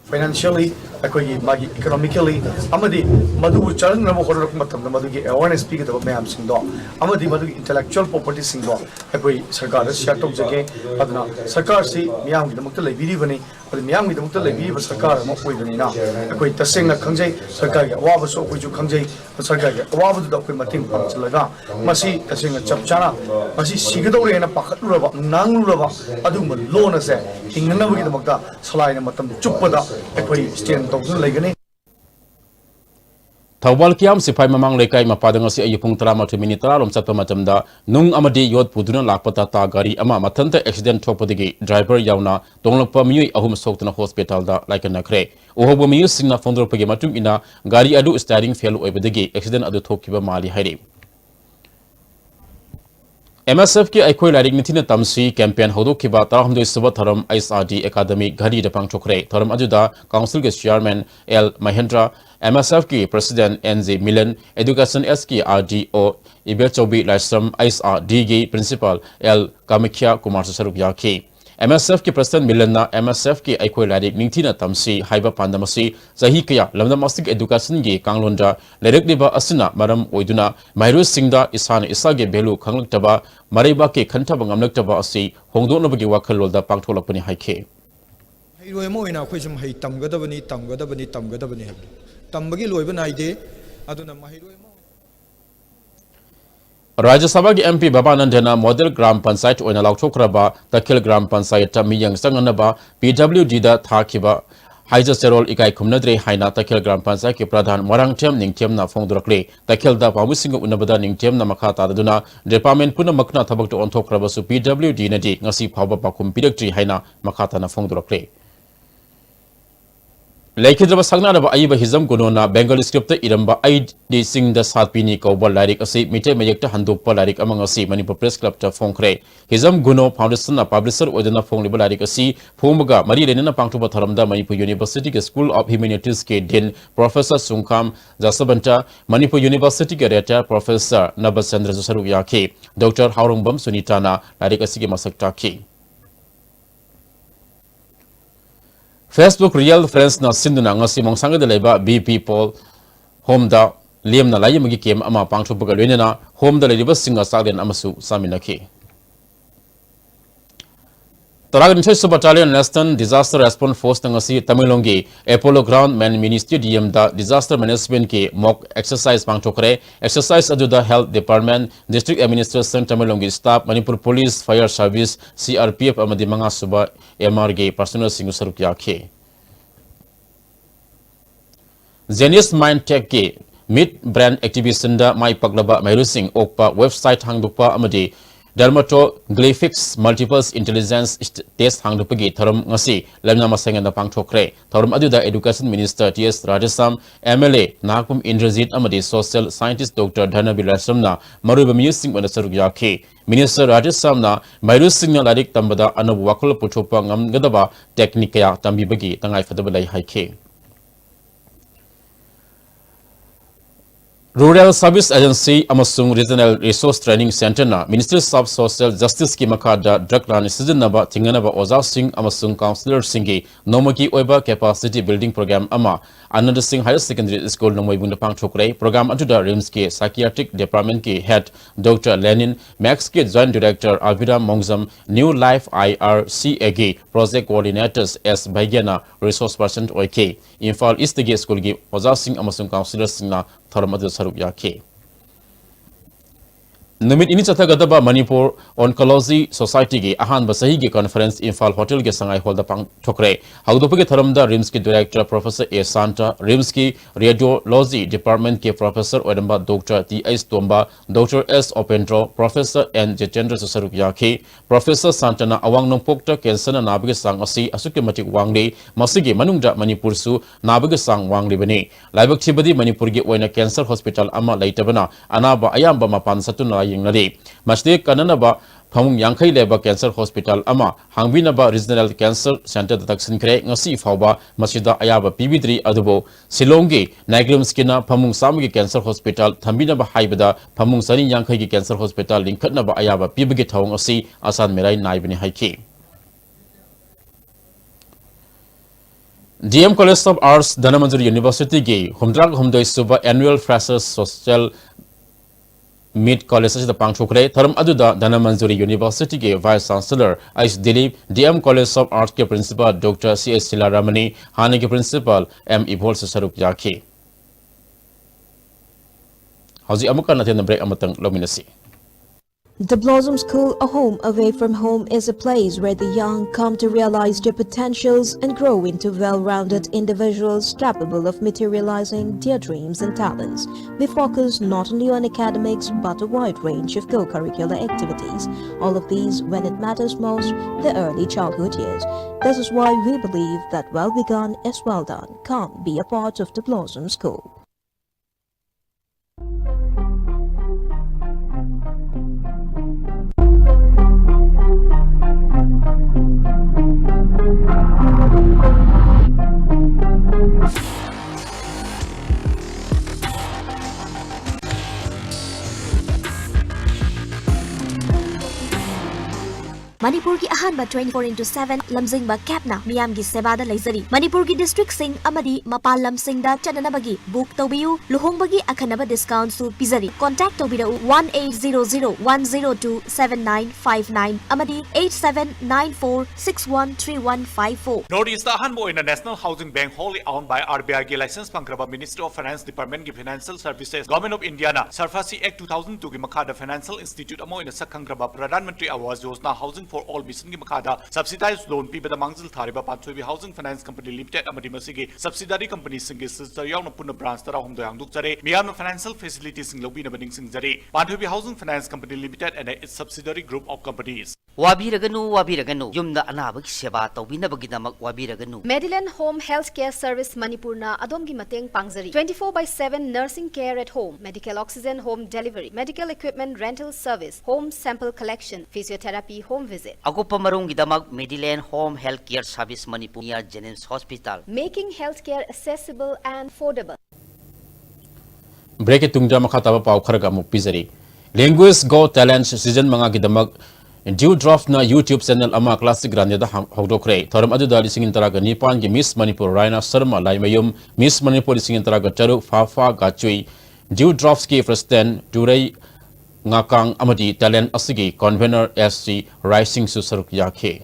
Speaker 19: Financially, economically, amadi madu charan na mo khorok matam na madu ki awareness speak the mayam singdo amadi madu intellectual property singdo ekoi sarkar share tok jage adna sarkar si miyam gi damakta leibiri bani adi miyam gi damakta leibiri ba sarkar mo koi bani na ekoi taseng na khangjai sarkar gi awa ba so koi ju khangjai sarkar gi awa ba da koi mating pang chalaga masi taseng na chapchana masi sigdo re na pakhat lu ba nang lu ba adu mo lo na se ingna ba gi damakta salai na matam chuppada
Speaker 1: Thawal kiam sipai mamang lekai mapadang si ayupung trama tu minitra lom satpa macamda nung amadi yod puduna lakpata ta gari ama matanta accident thopadigi driver yauna tonglakpa miyui ahum soktana hospital da laikana kre uhobu miyu singna fondor pagi matum ina gari adu steering fail oibadigi accident adu thokiba mali hairi MSF की अखोई लारिक Nithin तमसी campaign होदोखिबा तरहमदोई सुब थरम ISRD academy घड़ी दपंग चोखरे थरम अजुदा council के chairman L Mahendra MSF की president NG मिलन education S की RDO इबे चौबी Laisam ISRD की principal L कामिख्या Kumar सरुप याखी MSF की president मिलन MSF की अखोई लारिक निथिन तमसी हाइबा पांदमसी सही कया लमदमस्तिक एजुकेशन की कांगलोंडा लेरेक्लिबा असिना मरम ओइदुना माइरु सिंगदा इसान इसागे बेलु खंगलक्तबा मरेबा के खंथबा ngamlaktaba asi hongdonabagi wakhalolda pangtholakpani haike
Speaker 20: hairoi mo ina khoi sum hai tamgadabani habi tambagi loiba naide aduna mahiroi
Speaker 1: Rajya Sabha की MP Babanandana Model Gram Panchayat oina laukthokraba Takhil Gram Panchayat miyang sanganaba PWD da thakiba Haija Serol ikai khumnadre haina Takhil Gram Panchayat ki pradhan Morangthem Ningthem na phongdurakle Takhil da pamusinga unabada Ningthem na makha tadaduna department puna makna thabak to onthokraba su PWD na di ngasi phawba pakum pidaktri haina makha ta na phongdurakle Laikhidraba sangnaraba aiba hizam gunona Bengali script iramba ID sing the satpini kawba larik asi mite mayekta handukpa larik amang asi Manipur Press Club ta phongkre hizam guno foundation na publisher odena phongliba larik asi phomga mari lenena pangtuba tharamda Manipur University ke School of Humanities ke Dean Professor Sungkham Jasabanta Manipur University ke Rector Professor Nabasandra Saru yakhe Dr Haurongbam Sunitana larik asi ke masak takhi Facebook Real Friends na sinduna ngasi mongsanga de leba BP Paul home da lem na lai magi kem ama pangthu baga loina home da leba singa saden amasu saminaki Taragan Church Battalion Western Disaster Response Force ngasi Tamilongi Apollo Ground Man Ministry DM da Disaster Management ke mock exercise pangthokre exercise adu da Health Department District Administration Tamilongi staff Manipur Police Fire Service CRPF amadi manga suba MR ge personal singu saruk yakhe Genius Mind Tech ke Mid Brand Activation da mai paglaba Mairusing okpa website hangdukpa amadi Dermatoglyphics Multiple Intelligence Test hangdupagi tharam ngasi lamna masangana pangthokre tharam aduda Education Minister TS Rajasam MLA Nakum Indrajit amadi Social Scientist Dr Dhanabi Rasamna maruba musing wana saruk yakhe Minister Rajasam na Mairusing na larik tambada anabu wakul puthopa ngamgadaba technique ya tambibagi tangai fadaba lai haike Rural Service Agency amasung Regional Resource Training Center na Ministry of Social Justice ki makada drug lan sizinaba tinganaba oza sing amasung counselor singi nomaki oiba capacity building program ama Anand Singh Higher Secondary School nomoi bunda pang chokre program atuda RIMS ki psychiatric department ki head Dr. Lenin Max ki joint director Avira Mongzam New Life IRCAG project coordinators S Bhaigana resource person OK Infal East ki school ki oza sing amasung counselor singna Tharamadu Sarup Yake. Numit ini chathagadaba Manipur Oncology Society ge ahan basahi ge conference Infal Hotel ge sangai hall da pang thokre haudopu ge tharamda RIMS ki director Professor A Santa RIMS ki radiology department ke professor Odamba Dr. T S Tomba Dr. S Opentro Professor N Jitendra Sarup Yake Professor Santana awang nongpokta cancer na nabige sang asi asuke matik wangde masige manungda Manipur su nabige sang wangli bani laibak thibadi Manipur ge oina cancer hospital ama laitabana anaba ayamba mapan satuna Nadi. Masde Kananaba Pamung Yankai Leba Cancer Hospital Ama Hangbinaba Regional Cancer Center Taksin Kre Ngasi Fauba Masida Ayaba PB3 Adubo Silongi Nagrim Skina Pamung Samgi Cancer Hospital Thambinaba Haibada Pamung Sani Yankai Cancer Hospital Linkatnaba Ayaba PB Tawang Asi Asan Merai Naibini Haiki. DM College of Arts Dhanamandri University Ge Humdrag Humdoi Suba Annual Freshers Social Mid College the Pangchokre, Tharam Aduda, Dhanamanjuri University ke Vice Chancellor Ais Dilip, DM College of Arts ke Principal Dr. C.S. Silaramani, Hane ke Principal M. Ibol Sarup Yaki. Hauzi amukan natin na break amatang luminasi.
Speaker 21: The Blossom School, a home away from home, is a place where the young come to realize their potentials and grow into well-rounded individuals capable of materializing their dreams and talents. We focus not only on academics but a wide range of co-curricular activities. All of these when it matters most, the early childhood years. This is why we believe that well begun is well done. Come be a part of the Blossom School.
Speaker 22: Manipur ki ahanba 24/7 lamjingba capna miyam gi sebada leizari Manipur ki district sing amadi mapal lam sing da chananabagi book tobiu luhongbagi akhanaba discount su pizari contact tobira 1800102759 amadi 8794613154
Speaker 15: Notice the ahanba oina National Housing Bank wholly owned by RBI ki license pangraba Ministry of Finance Department ki Financial Services Government of India na Sarfasi Act 2002 ki makhada Financial Institute amo ina sakhangraba Pradhan Mantri Awas Yojana Housing for all mission ki makhada subsidized loan pibada mangzil thariba Patsoibi Housing Finance Company Limited amadi masigi subsidiary company singi sister yauna punna branch tara homdo yangduk jare miyamna financial facilities sing lobi na baning sing jare Patsoibi Housing Finance Company Limited and its subsidiary group of companies
Speaker 23: Wabiraganu yumda anabagi seba tawbinabagi damak wabiraganu
Speaker 24: Medillion Home Health Care Service Manipur na adomgi mateng pangzari 24/7 nursing care at home, medical oxygen home delivery, medical equipment rental service, home sample collection, physiotherapy home visit.
Speaker 23: Agupa marungi damak Medillion Home Health Care Service Manipur Jennings Hospital,
Speaker 24: making healthcare accessible and affordable.
Speaker 1: Break it tungja makataba pau kharaga mupizari. Language Go Talent season mga gidamak Due draft na YouTube channel ama classic grande da hawdokre thoram adu da lising intaraga nipan gi Miss Manipur Raina Sharma laimayum Miss Manipur lising intaraga charu fa gachui due drafts ki president durai ngakang amadi talent asigi convener SC rising su saruk yakhe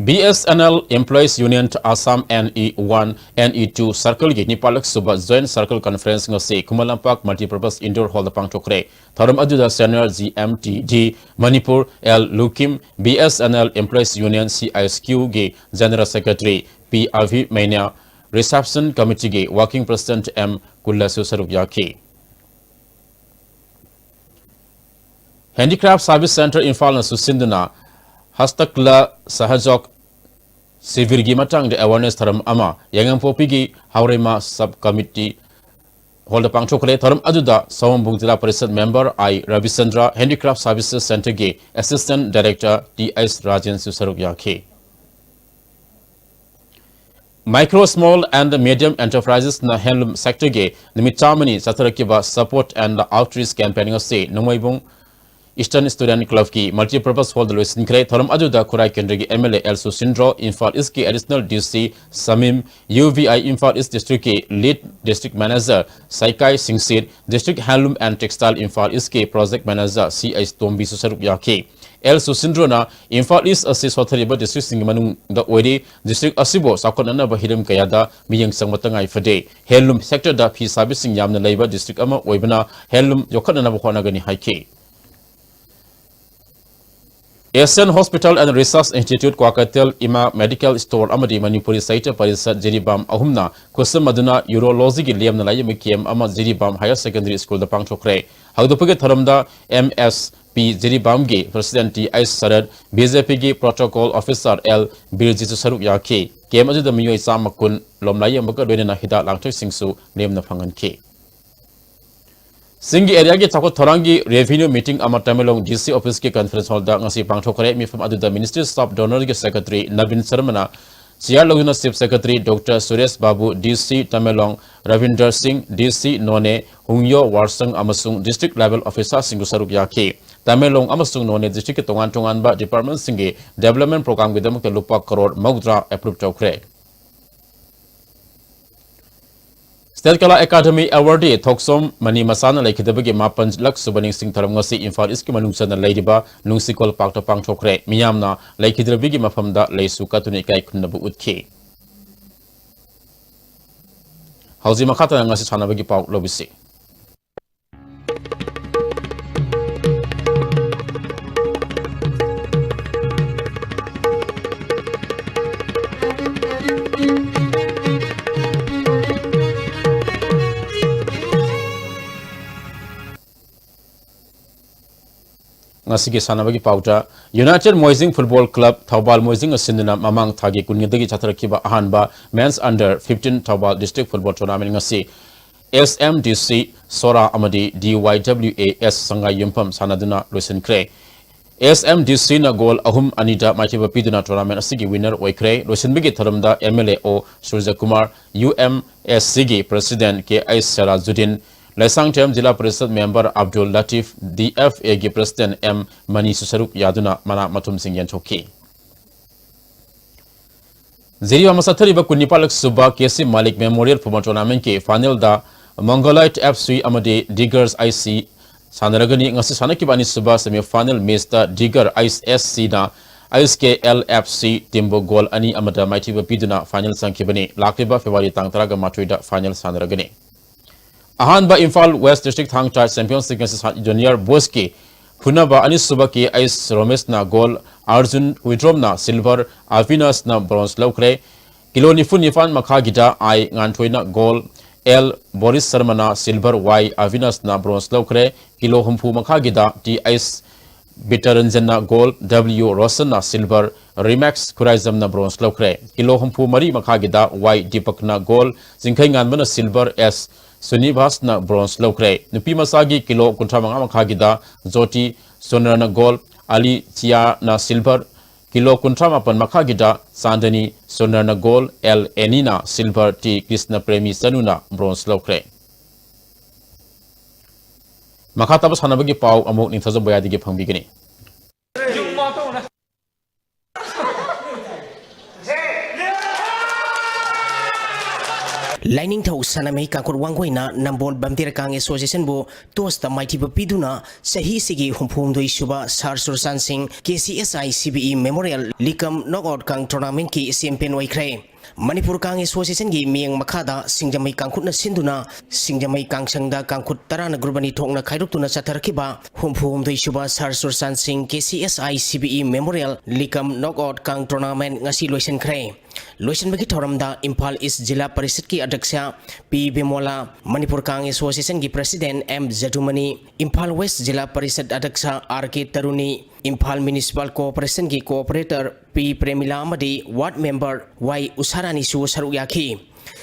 Speaker 1: BSNL Employees Union Assam NE1 NE2 Circle gi Nipalak Suba Joint Circle Conference ngase Kumalampak Multipurpose Indoor Hall da pangtokre Tharam Aduda Senior GMTD Manipur L Lukim BSNL Employees Union CISQ gi General Secretary P Avi Mania Reception Committee gi Working President M Kullasu Sarubyaki Handicraft Service Center Infal na susinduna Hastakla Sahajok Sivirgi matang de awareness tharam ama yangang popigi haurema subcommittee ꯍꯣꯜꯗ ꯄꯥꯡꯊꯣꯛꯈ꯭ꯔꯦ ꯊꯧꯔꯝ ꯑꯗꯨꯗ Sawangbung Zilla Parishad member I Rabichandra handicraft services ꯁꯦꯟꯇꯔꯒꯤ assistant director T S ꯔꯥꯖꯦꯟꯁꯨ ꯁꯔꯨꯛ ꯌꯥꯈꯤ Micro, small and medium enterprises na handloom sector ge nimit chamani chatharakiba support and outreach campaign se Namaibung Eastern Student Club ki multi-purpose hall the sinkre thoram ajuda Kurai Kendra ki MLA Elsu Sindro Infal East ki additional DC Samim UVI Infal East District ki lead district manager Saikai Singsir District Handloom and Textile Infal East ki project manager CI Tombi Susaruk Yaki El Susindrona Infal East Assist Hothariba District Singamanung the Oiri District Asibo Sakonana Bahirim Kayada Miyang Sangmatangai Fade Handloom sector da P servicing Yamna Labor District Ama Oibana Handloom Yokana Buhonagani Haiki Asian Hospital and Research Institute Kwakatel Ima Medical Store Amadi Manipuri Saita Parisat Jiribam Ahumna Kusum Maduna Urology ki Liam Nalaya Mikiem Ama Jiribam Higher Secondary School the Pangchokre Hagdupage Tharamda MSP Jiribam gi President T I Sarad BJP gi Protocol Officer L Birjitu Saruk Yaki Kem Aju the Miyo Isamakun Lomlaya Maka Dwena Hida Langtok Singsu Liam na Pangan ki Singi area ki takot thorangi revenue meeting ama Tamelong DC office ki conference hall da ngasi pangthokre mi from adu the Ministry Staff Donor ki Secretary Navin Sharmana Chiar Logina Chief Secretary Dr. Suresh Babu DC Tamelong Ravinder Singh DC None Hungyo Warsang amasung district level officer singu saruk yaki Tamelong amasung None district ki tongan ba department singi development program ki damak lupa crore maudra approve tokre State Kala Academy Awardee Thoksom Mani Masana Laikidabagi Mapan Lak Subaning Sing Taramngasi Infal Iski Manungsana Ladiba Nungsikol Pakta Pangchokre Miyamna Laikidabigi Mafamda Leisu Katuni Kai Kunabu Utki Hauzi Makata Ngasi Sanabagi Pau Lobisi Ngasigi sanabagi pauta United Moising Football Club Thawbal Moising asinduna mamang thagi kunyadagi chatharakiba ahanba men's under 15 Thawbal District Football Tournament ngasi SMDC Sora amadi DYWAS sangai yumpam sanaduna loisenkre SMDC na goal ahum anida maitiba piduna tournament asigi winner oikre loisenbigi tharamda MLA O Surja Kumar UMSC gi President KI Sarajuddin Laisang Tem Jila Parisad Member Abdul Latif DFA gi President M Mani Susaruk Yaduna Mana Matum Singh Yanchoki Ziriwa Masathari ba Kunipalak Suba KC Malik Memorial Football Tournament ke final da Mongolite FC amadi Diggers IC Sanaragani ngasi sanakibani Suba semi final match da Digger ISC na ISKLFC Timbo goal ani amada maitiba piduna final sankibani lakriba February tangtaraga matuida final sanaragani Ahanba Infal West District Thangchai Champions League Junior Boys ki Hunaba Anis Subaki Ais Romes na goal Arjun Huidrom na silver Avinas na bronze laukre Kilo Nifun Nifan Makagita I Ngantoi na goal L Boris Sharma na silver Y Avinas na bronze laukre Kilo Humpu Makagita T Ais Bitaranjan na goal W Rosen na silver Remax Kuraizam na bronze laukre Kilo Humpu Mari Makagita Y Deepak na goal Zingkai Nganma na silver S Sunibas na bronze laukre Nupi Masagi kilo kuntramanga makagida Zoti Sonara na gold Ali Chia na silver kilo kuntramapan makagida Sandani Sonara na gold L Enina silver T Krishna Premi Sanuna bronze laukre Makatapos hanabagi pau amok ninthazo boyadige phangbigani
Speaker 3: Lining thau sanamei kakur wanggoina nambol bamtir kang association bo tosta mighty bapiduna sahi sigi humphum doi suba sar sursan singh KCSI CBE Memorial Likam Knockout Kang Tournament ki champion waikre Manipur Kang Association gi miang makada singjamai kangkhut na sinduna singjamai kangsangda kangkhut tarana gurbani thokna khairuptuna chatharkiba humphum doi suba sar sursan singh KCSI CBE Memorial Likam Knockout Kang Tournament ngasi loisen khre Loisan bagi thoramda Impal East Jila Parishad ki Adyaksha P Bemola Manipur Kang Association ki President M Jadumani Impal West Jila Parishad Adyaksha RK Taruni Impal Municipal Corporation ki Cooperator P Premila Amadi Ward Member Y Usarani Su Saruyaki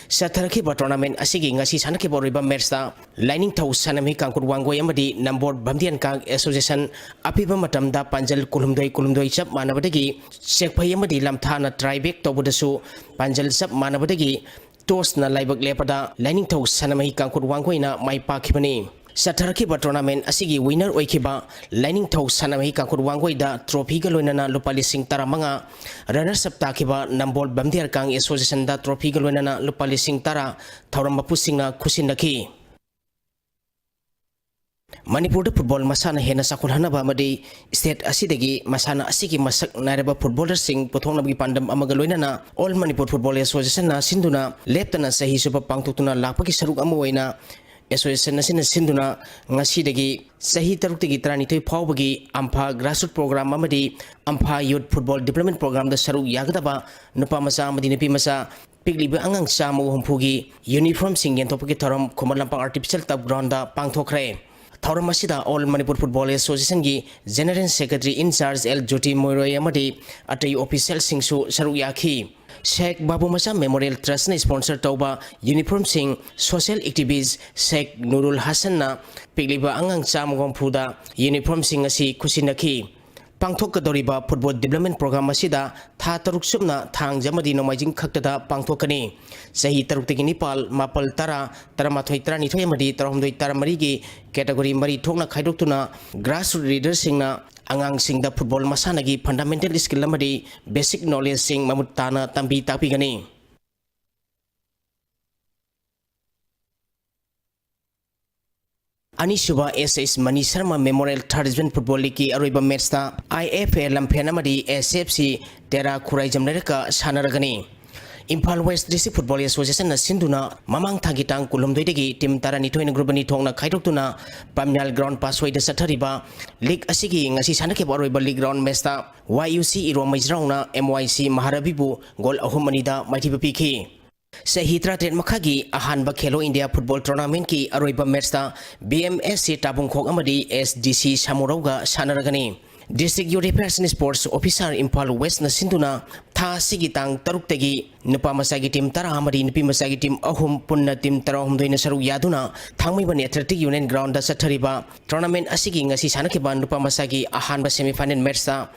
Speaker 3: Satharakiba tournament asigi ngasi sanakiba riba matchta lining thau sanami kangkur wangoi amadi number Bamdian Kang Association apiba matamda panjal kulumdoi chap manabadagi sekphai amadi lamthana tribek tobudasu panjal chap manabadagi toss na laibak lepada lining thau sanami kangkur wangoi na mai pakhibani Satharakiba tournament asigi winner oikiba lining thau sanami kangkur wangoi da trophy ga loinana lupa lising taramanga runners up takiba number Bamdian Kang Association da trophy ga loinana lupa lising tara thauram mapusingna khusinaki Manipur football masana hena sakul hanaba amadi state asidagi masana asigi masak nareba footballer sing pothong nabgi pandam amaga loinana all Manipur football association na sinduna leptana sahi suba pangtutuna lakpaki saruk amoina association na sinduna ngasidagi sahi tarukti tranitoi phawbagi ampha grassroots program amadi ampha youth football development program da saruk yagadaba nupa masa amadi nupi masa pigliba angang sama humpugi uniform sing yentopagi thoram khomalampang artificial turf ground da pangthokre Thauram asida All Manipur Football Association gi General Secretary in charge L Jyoti Moiroi amadi atai official singsu saruk yakhi Sheikh Babu Masa Memorial Trust na sponsor tauba uniform sing social activities Sheikh Nurul Hasan na pigliba angang samgom phuda uniform sing asi khusinaki Pangthokadoriba football development program asida tha taruk subna thang jamadi nomajing khaktada pangthokani sahi taruk tegi nipal mapal tara taramathoi trani thoi amadi tarahumdoi taramari gi category mari thokna khaidoktuna grassroots leaders singna angang singda football masana gi fundamental skill amadi basic knowledge sing mamut tana tambi tapigani Anishuba SS Mani Sharma Memorial Third Division Football League ki aroiba match ta IFA Lamphena madi SFC Tera Khurai Jamnereka sanaragani Imphal West District Football Association na sinduna mamang thagitang kulumdoidagi team tara nithoina grubani thongna khaidoktuna Pamnyal ground passway da sathariba league asigi ngasi sanake aroiba league round match ta YUC Iromajrauna MYC Maharabibu goal ahumani da maithiba pikhi Sahitra Tren Makagi Ahanba Khelo India Football Tournament ki aroiba match ta BMSC Tabungkhok amadi SDC Samurauga sanaragani District Youth Affairs and Sports Officer Imphal West na sinduna tha sigi tang taruk tagi nupa masagi team tara amadi nupi masagi team ahum punna team tara humdoi na saruk yaduna thangmai bani Athletic Union Ground da sathariba tournament asigi ngasi sanakiba nupa masagi ahanba semi-final match ta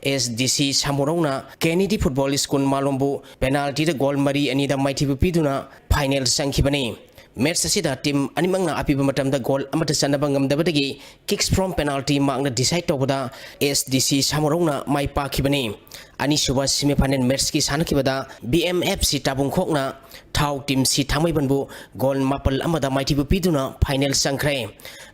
Speaker 3: SDC Samurauna Kennedy Football School Malombu penalty da goal mari anida maithibu piduna final sangkhibani match asida team animangna apiba matamda goal amata sanaba ngamdabadagi kicks from penalty makna decide tawbada SDC Samurauna mai pakhibani ani suba semi final match ki sanakibada BMFC Tabungkhokna thau team si thamai banbu goal mapal amada maithibu piduna final sangkhre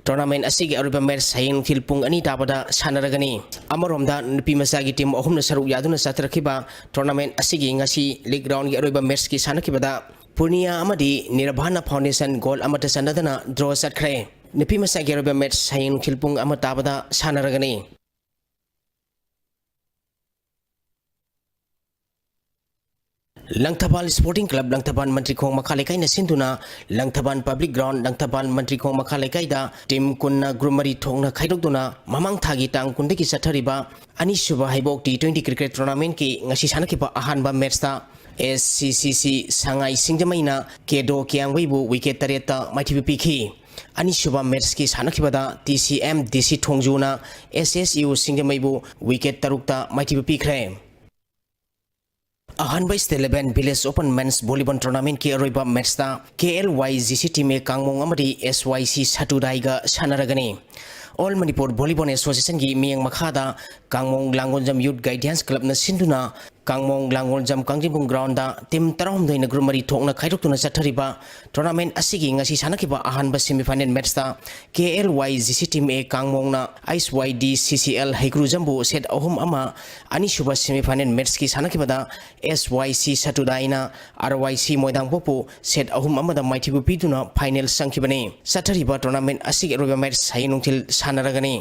Speaker 3: tournament asigi aruba match saying thilpung ani tabada sanaragani amaromda nupi masagi team ahumna saruk yaduna satrakhiba tournament asigi ngasi league round gi aruba match ki sanakibada Purnia amadi Nirvana Foundation goal amata sanadana draw satkre nupi masagi aruba match saying thilpung amata tabada sanaragani Langthabal Sporting Club Langthaban Mantrikong Makhalekai na sinduna Langthaban Public Ground Langthaban Mantrikong Makhalekai da team kunna grumari thongna khaidokduna mamang thagi tang kundagi sathariba ani suba haibok T20 cricket tournament ki ngasi sanakiba ahanba match ta SCCC Sangai Singjamaina Kedo Kyangweibu wicket tareta maithibi pikhi ani suba match ki sanakibada TCM DC Thongjuna SSU Singjamaibu wicket tarukta maithibi pikhre Ahanba State 11 Village Open Men's Volleyball Tournament ki aroiba match ta KLYGC team e Kangmong amadi SYC Satudai ga sanaragani All Manipur Volleyball Association gi miyang makhada Kangmong Langonjam Youth Guidance Club na sinduna Kangmong Langonjam Kangjibung Ground da team tarahum doina grumari thokna khaidoktuna sathariba tournament asigi ngasi sanakiba ahanba semi-final match ta KLYGC team e Kangmong na ICYD CCL Haikru Jambu set ahum ama ani suba semi-final match ki sanakibada SYC Satudaina RYC Moidang Popo set ahum ama da maithibu piduna final sangkhibani sathariba tournament asigi aroba match sainungthil sanaragani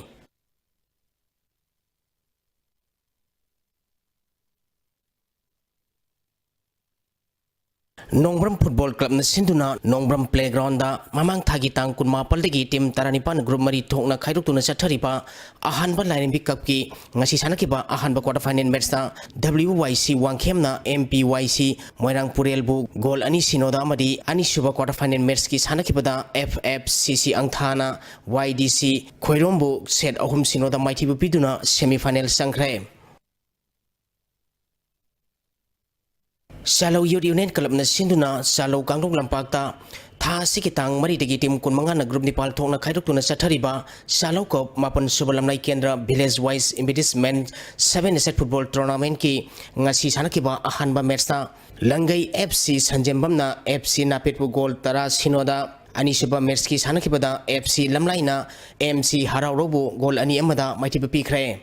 Speaker 3: Nongbram Football Club na sinduna Nongbram Playground da mamang thagi tang kun mapal degi team taranipan group mari thokna khairuk tuna chathariba ahanba line bi cup ki ngasi sanakiba ahanba quarter final match da WYC Wangkhem na MPYC Moirang Purel bu goal ani sinoda amadi ani suba quarter final match ki sanakiba da FFCC Angthana YDC Khoirom bu set ahum sinoda maithi bu piduna semi final sangkhre Shallow Youth Union Club na sinduna Shallow Kangrong Lampakta tha sikitang mari degi team kun manga na group Nepal thokna khairuk tuna chathariba Shallow Cup mapan subalamnai kendra village wise investment 7 set football tournament ki ngasi sanakiba ahanba match ta Langai FC Sanjembam na FC Napetpu goal tara sinoda ani suba match ki sanakibada FC Lamlaina MC Haraurobu goal ani amada maitiba pikre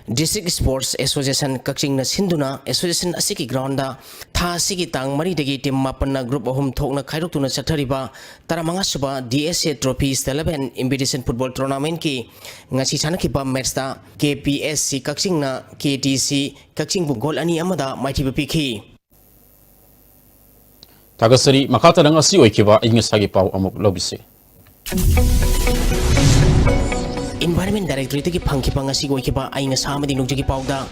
Speaker 3: District Sports Association Kakching na sinduna association asiki ground da tha asiki tang mari degi team mapanna group ahum thokna khairuk tuna chathariba taramanga suba DSA Trophy 11 invitation football tournament ki ngasi sanakiba match da KPSC Kakching na KTC Kakching bu goal ani amada maitiba pikhi
Speaker 1: Tagasari makata nang asi oikiba ingasagi pau amuk lobise
Speaker 3: Environment Directorate ki phangkipa ngasi goikiba aina samadi nukjagi pauda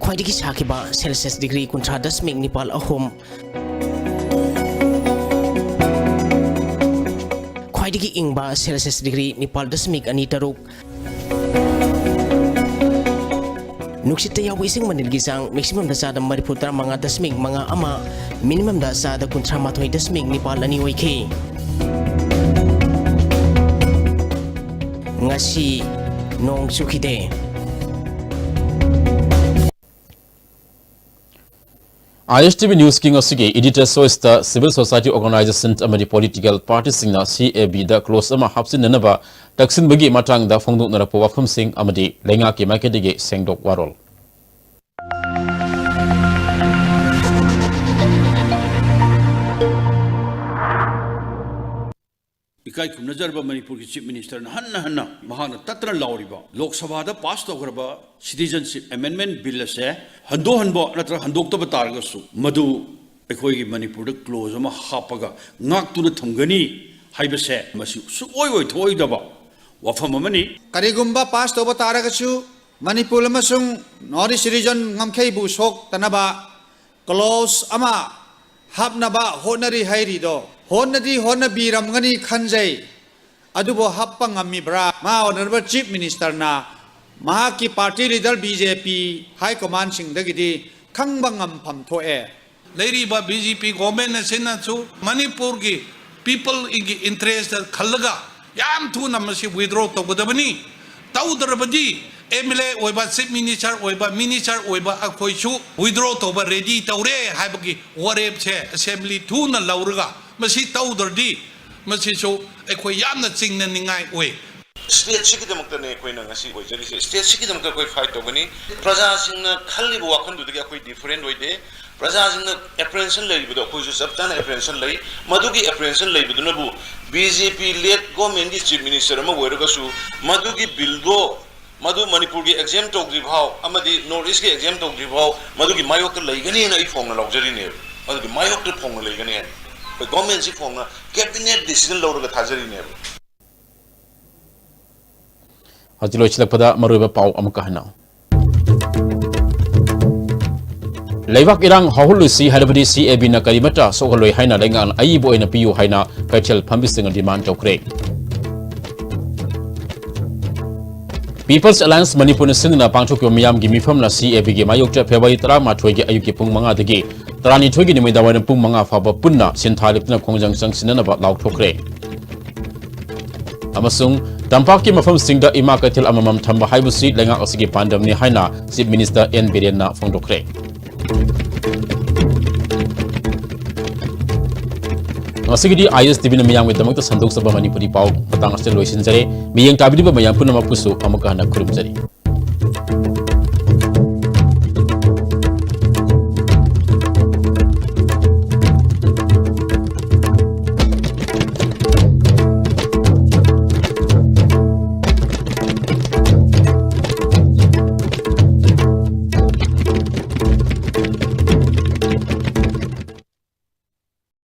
Speaker 3: khwaidiki sakiba Celsius degree kuntra dasmik Nepal ahom khwaidiki ingba Celsius degree Nepal dasmik ani taruk nuksita yaw ising manilgi sang maximum da sada mariputra mga dasmik mga ama minimum da sada kuntra mathoy dasmik Nepal ani oike ngasi nong sukide
Speaker 1: ISTV News King Osige editor soista civil society organization amadi political party singna CAB da close ama hapsin nanaba taksin bagi matang da phongduk narapo wafam sing amadi lenga ki makedige sengdok warol
Speaker 4: इकाई खुम नजरबा मणिपुर की chief minister हन्ना हन्ना महान तत्र लाउरिबा लोकसभा दा पास तौरबा citizenship amendment bill से हंदो हंबो नत्र हंदोक तब तारगसु मधु अखोई की मणिपुर दा क्लोज अमा हापगा ngak tuna thumgani haibase masi su oi oi thoi daba wafam amani
Speaker 8: karigumba pass toba taragachu manipur amasung nori citizen ngamkhei bu sok tanaba close ama hapnaba honari hairi do honadi honabiram ngani khanjai adubo happa ngamibra ma honorable chief minister na mahaki party leader BJP high command sing dagidi khangba ngam pham thoe
Speaker 5: Lady ba BJP government na sinatsu Manipur ki people igi interest khalaga yam thu namasi withdraw to godabani tawdrabadi MLA oiba chief minister oiba minister oiba akhoi chu withdraw to ba ready tawre haibagi warep che assembly thu na lauraga masi tawdradi masi so akhoi yamna chingna ningai oi
Speaker 14: State sikidamukta ne koi na ngasi koi jari state sikidamukta koi fight to bani praja singna khalli bu wakhan du de koi different oi de praja singna apprehension lai bu koi su sabtan apprehension lai madu ki apprehension lai bu na bu BJP led government ki chief minister ma wera ga su madu ki bill do madu manipur ki exam to gi bhaw amadi north east ki exam to gi bhaw madu ki mayok to lai gani na I phong na laujari ne madu ki mayok to phong na lai gani koi government si phong na cabinet decision laura ga thajari ne
Speaker 1: Hajilo chilakpada maruiba pau amukahana Leivak irang hahulusi hadabadi CAB na karimata sokaloi haina lengan aibo ina piu haina kaichel pambising demand tokre People's Alliance Manipur na singna pangthokyo miyam gi mifam na CAB gi mayokta February 13 gi ayuki pung manga dagi tarani thogi ni medawan pung manga faba punna sinthalipna khongjang sangsinana ba lauk thokre amasung Tampaki mafam singda ima katil amamam thamba haibusi lenga osigi pandam ni haina chief minister N Biren na phongdokre Ngasigidi ISTV na miyang wedamagta sandok sa Manipuri pau patang astel loisin jare miyang tabidi ba mayang punama puso amukahana kurum jari